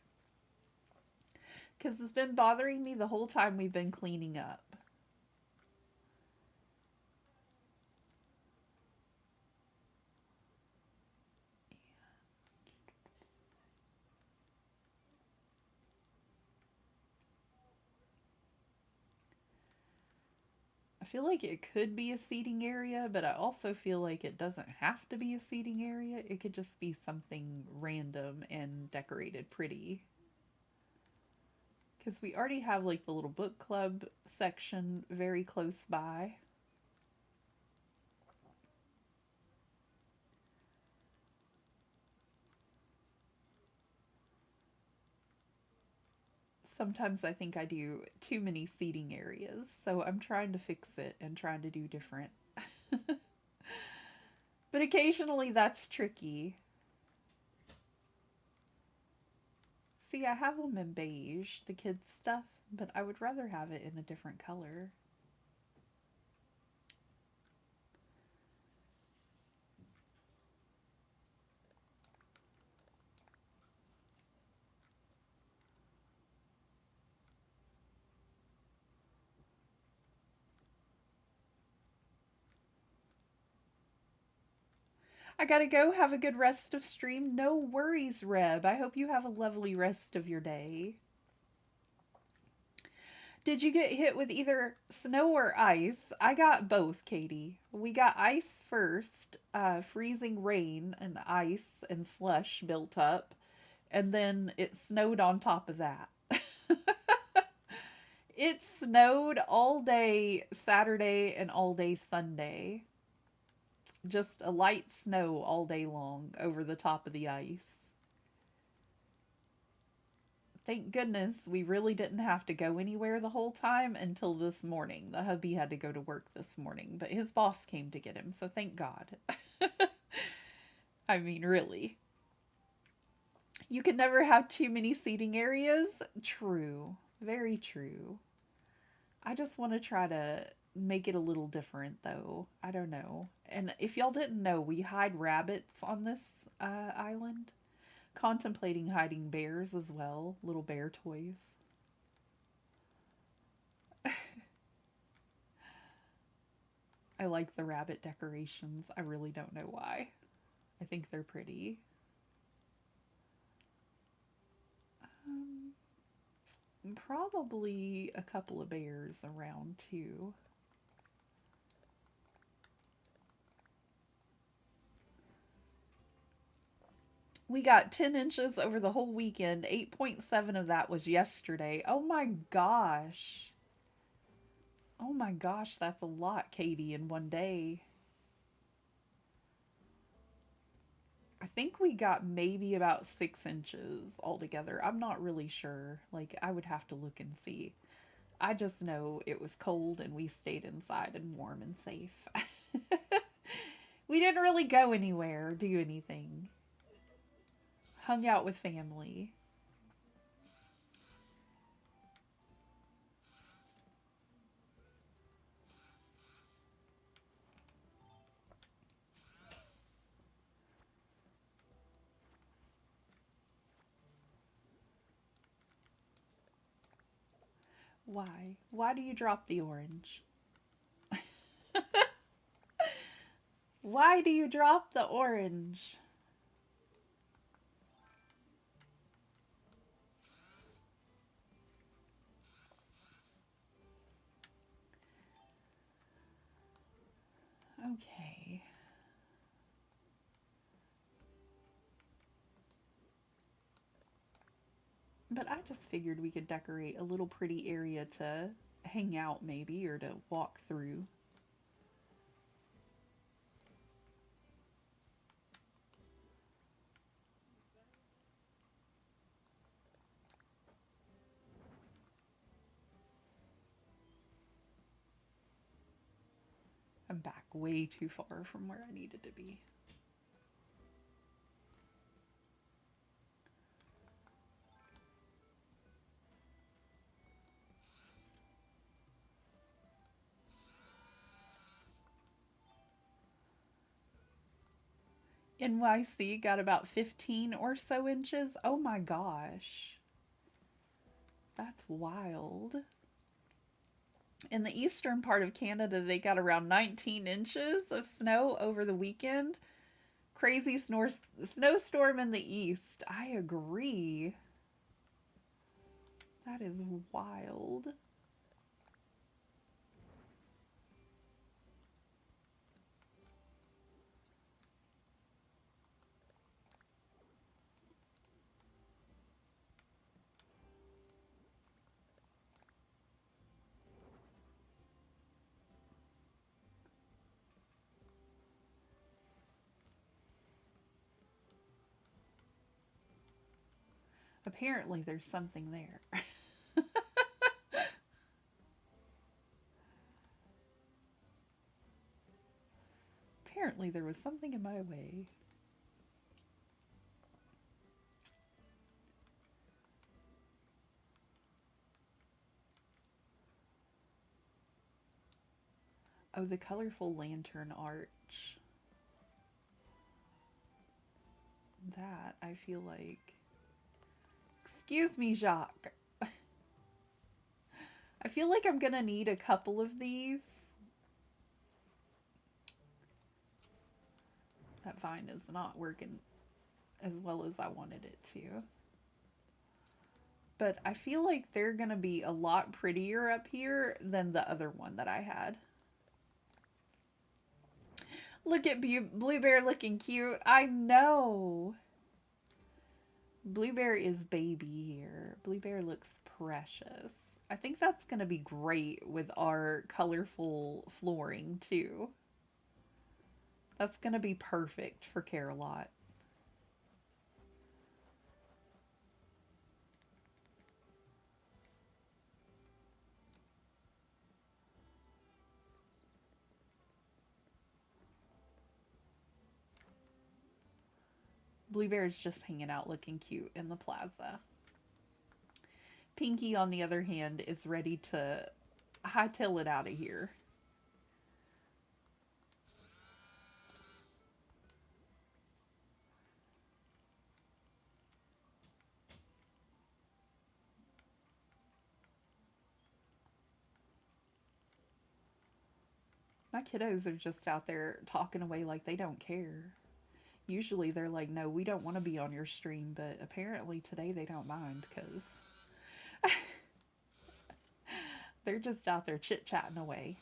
Because it's been bothering me the whole time we've been cleaning up. I feel like it could be a seating area, but I also feel like it doesn't have to be a seating area. It could just be something random and decorated pretty. Because we already have like the little book club section very close by. Sometimes I think I do too many seating areas, so I'm trying to fix it and trying to do different. But occasionally that's tricky. See, I have them in beige, the kids' stuff, but I would rather have it in a different color. I gotta go. Have a good rest of stream. No worries, Reb. I hope you have a lovely rest of your day. Did you get hit with either snow or ice? I got both, Katie. We got ice first, freezing rain and ice and slush built up, and then it snowed on top of that. It snowed all day Saturday and all day Sunday. Just a light snow all day long over the top of the ice. Thank goodness we really didn't have to go anywhere the whole time until this morning. The hubby had to go to work this morning, but his boss came to get him, so thank God. I mean, really. You can never have too many seating areas? True. Very true. I just want to try to make it a little different, though. I don't know. And if y'all didn't know, we hide rabbits on this island. Contemplating hiding bears as well. Little bear toys. I like the rabbit decorations. I really don't know why. I think they're pretty. Probably a couple of bears around too. We got 10 inches over the whole weekend. 8.7 of that was yesterday. Oh my gosh. Oh my gosh, that's a lot, Katie, in one day. I think we got maybe about 6 inches altogether. I'm not really sure. Like, I would have to look and see. I just know it was cold and we stayed inside and warm and safe. We didn't really go anywhere or do anything. Hung out with family. Why? Why do you drop the orange? Why do you drop the orange? Okay. But I just figured we could decorate a little pretty area to hang out maybe or to walk through. I'm back way too far from where I needed to be. NYC got about 15 or so inches. Oh my gosh. That's wild. In the eastern part of Canada, they got around 19 inches of snow over the weekend. Crazy snowstorm in the east. I agree. That is wild. Apparently, there's something there. Apparently, there was something in my way. Oh, the colorful lantern arch. That, I feel like... Excuse me, Jacques. I feel like I'm gonna need a couple of these. That vine is not working as well as I wanted it to. But I feel like they're gonna be a lot prettier up here than the other one that I had. Look at Blue Bear looking cute. I know. Blue Bear is baby here. Blue Bear looks precious. I think that's going to be great with our colorful flooring too. That's going to be perfect for Carolot. Blue Bear is just hanging out looking cute in the plaza. Pinky, on the other hand, is ready to hightail it out of here. My kiddos are just out there talking away like they don't care. Usually they're like, no, we don't want to be on your stream, but apparently today they don't mind because they're just out there chit-chatting away.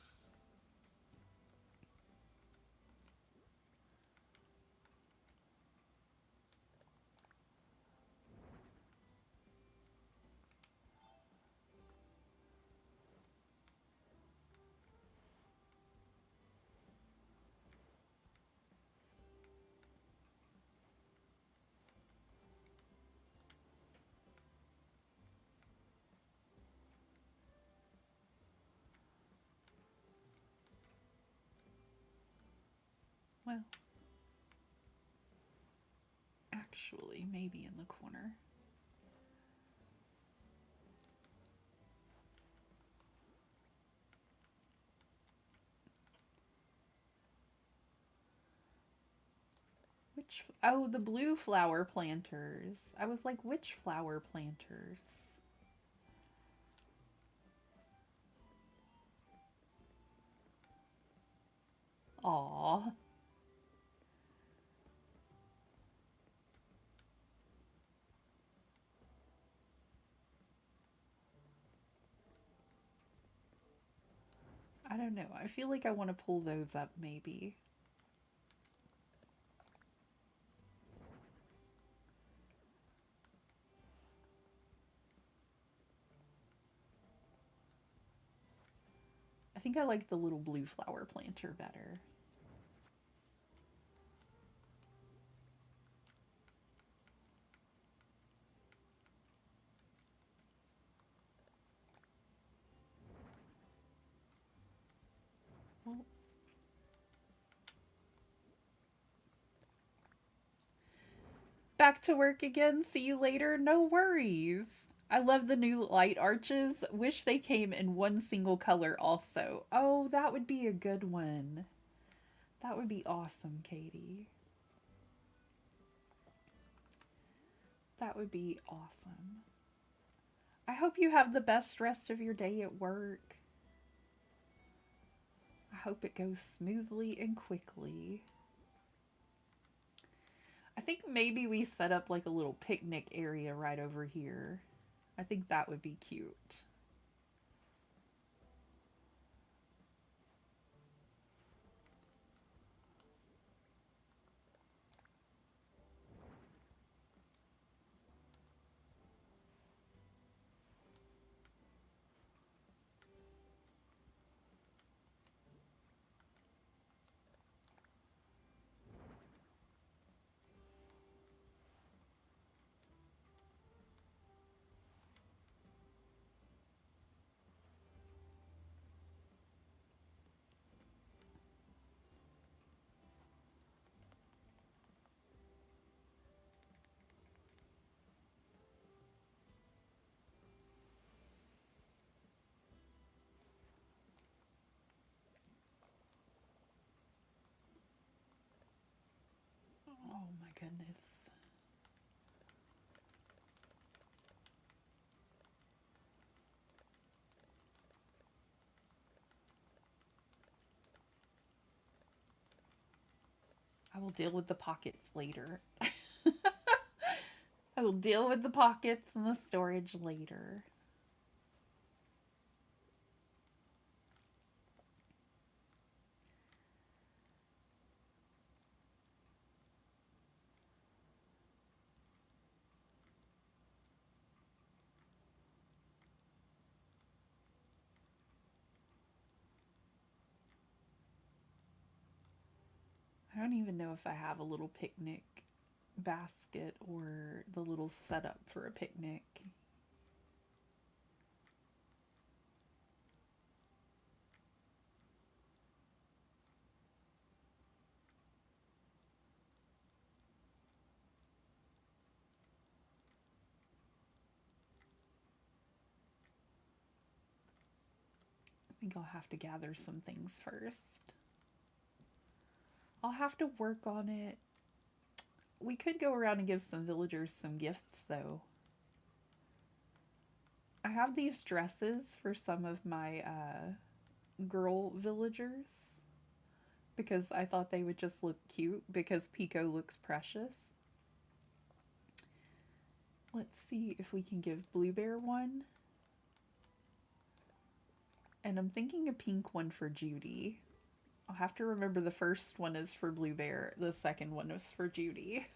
Well, actually, maybe in the corner. Which, oh, the blue flower planters. I was like, which flower planters? Aw. I don't know. I feel like I want to pull those up maybe. I think I like the little blue flower planter better. Well, back to work again. See you later. No worries. I love the new light arches. Wish they came in one single color also. Oh, that would be a good one. That would be awesome, Katie. That would be awesome. I hope you have the best rest of your day at work. I hope it goes smoothly and quickly. I think maybe we set up like a little picnic area right over here. I think that would be cute. Oh my goodness. I will deal with the pockets later. I will deal with the pockets and the storage later. I don't even know if I have a little picnic basket or the little setup for a picnic. I think I'll have to gather some things first. I'll have to work on it. We could go around and give some villagers some gifts, though. I have these dresses for some of my girl villagers because I thought they would just look cute because Pico looks precious. Let's see if we can give Blue Bear one. And I'm thinking a pink one for Judy. I'll have to remember the first one is for Blue Bear, the second one was for Judy.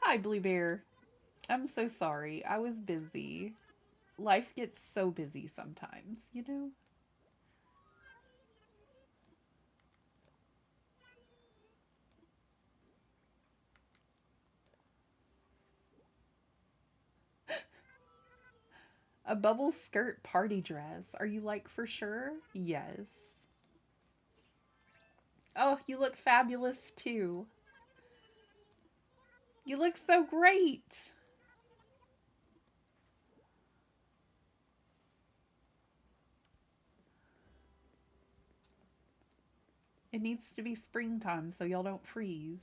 Hi, Blue Bear. I'm so sorry. I was busy. Life gets so busy sometimes, you know? A bubble skirt party dress. Are you like for sure? Yes. Oh, you look fabulous too. You look so great. It needs to be springtime so y'all don't freeze.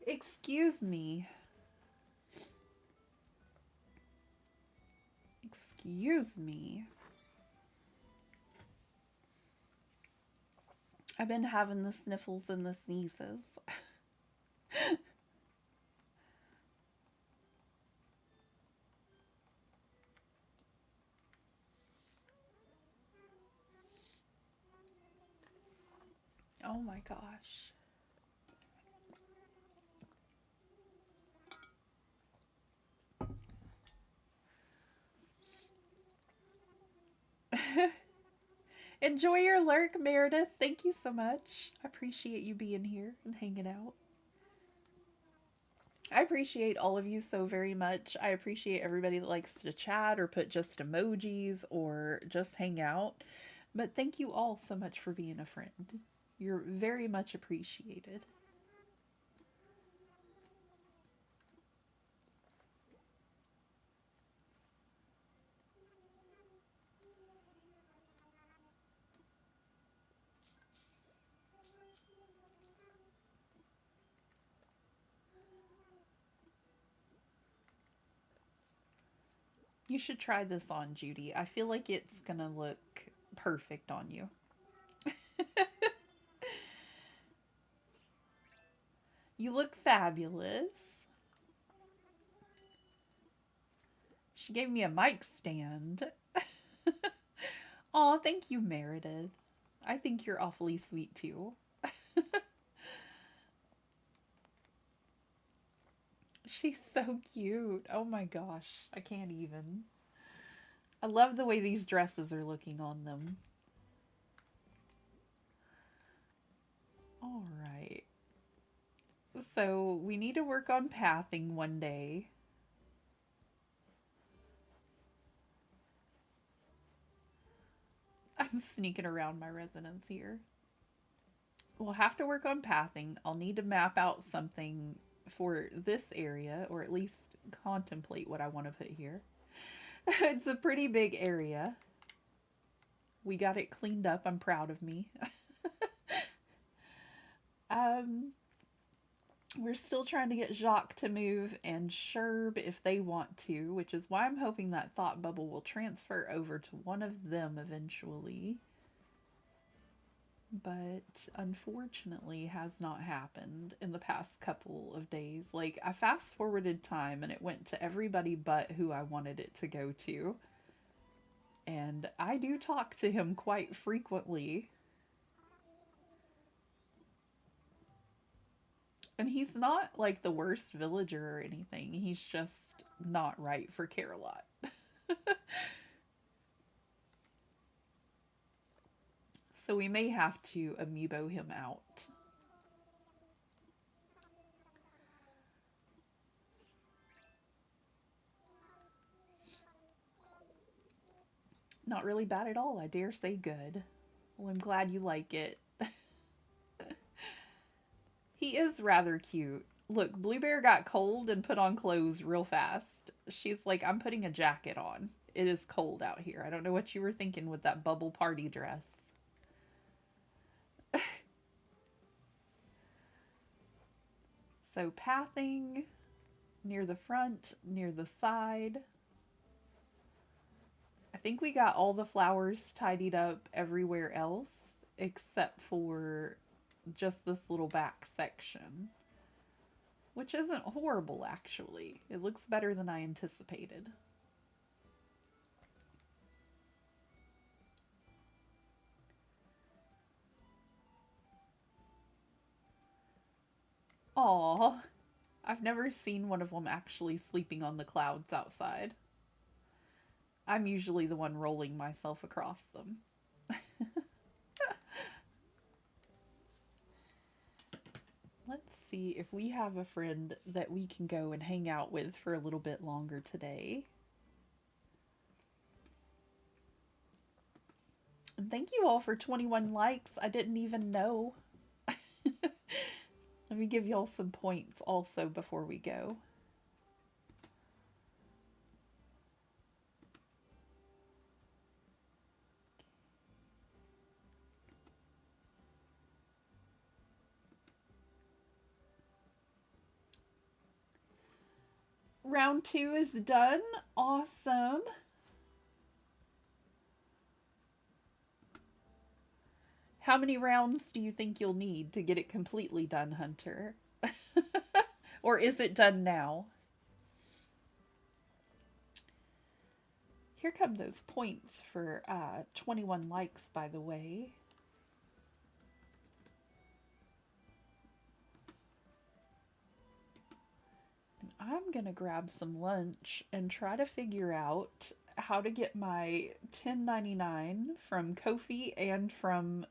Excuse me. Excuse me. I've been having the sniffles and the sneezes. Oh my gosh. Enjoy your lurk, Meredith. Thank you so much. I appreciate you being here and hanging out. I appreciate all of you so very much. I appreciate everybody that likes to chat or put just emojis or just hang out. But thank you all so much for being a friend. You're very much appreciated. You should try this on, Judy. I feel like it's gonna look perfect on you. You look fabulous. She gave me a mic stand. Aw, thank you, Meredith. I think you're awfully sweet too. She's so cute. Oh my gosh. I can't even. I love the way these dresses are looking on them. All right. So we need to work on pathing one day. I'm sneaking around my residence here. We'll have to work on pathing. I'll need to map out something for this area, or at least contemplate what I want to put here. It's a pretty big area. We got it cleaned up. I'm proud of me. We're still trying to get Jacques to move and Sherb if they want to, which is why I'm hoping that thought bubble will transfer over to one of them eventually. But unfortunately has not happened in the past couple of days. Like, I fast forwarded time and it went to everybody but who I wanted it to go to. And I do talk to him quite frequently. And he's not like the worst villager or anything. He's just not right for Carolot. So we may have to amiibo him out. Not really bad at all. I dare say good. Well, I'm glad you like it. He is rather cute. Look, Blue Bear got cold and put on clothes real fast. She's like, I'm putting a jacket on. It is cold out here. I don't know what you were thinking with that bubble party dress. So pathing near the front, near the side. I think we got all the flowers tidied up everywhere else except for just this little back section, which isn't horrible actually. It looks better than I anticipated. Aw, I've never seen one of them actually sleeping on the clouds outside. I'm usually the one rolling myself across them. Let's see if we have a friend that we can go and hang out with for a little bit longer today. And thank you all for 21 likes. I didn't even know. Let me give y'all some points also before we go. Round 2 is done. Awesome. How many rounds do you think you'll need to get it completely done, Hunter? Or is it done now? Here come those points for 21 likes, by the way. And I'm going to grab some lunch and try to figure out how to get my 10.99 from Ko-fi and from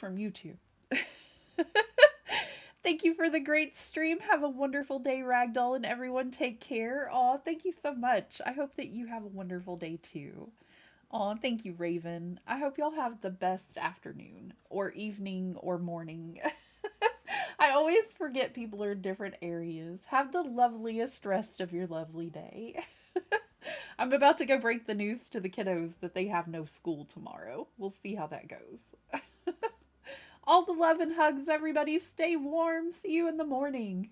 YouTube. Thank you for the great stream. Have a wonderful day, Ragdoll, and everyone take care. Aw, thank you so much. I hope that you have a wonderful day too. Aw, thank you, Raven. I hope y'all have the best afternoon or evening or morning. I always forget people are in different areas. Have the loveliest rest of your lovely day. I'm about to go break the news to the kiddos that they have no school tomorrow. We'll see how that goes. All the love and hugs, everybody. Stay warm. See you in the morning.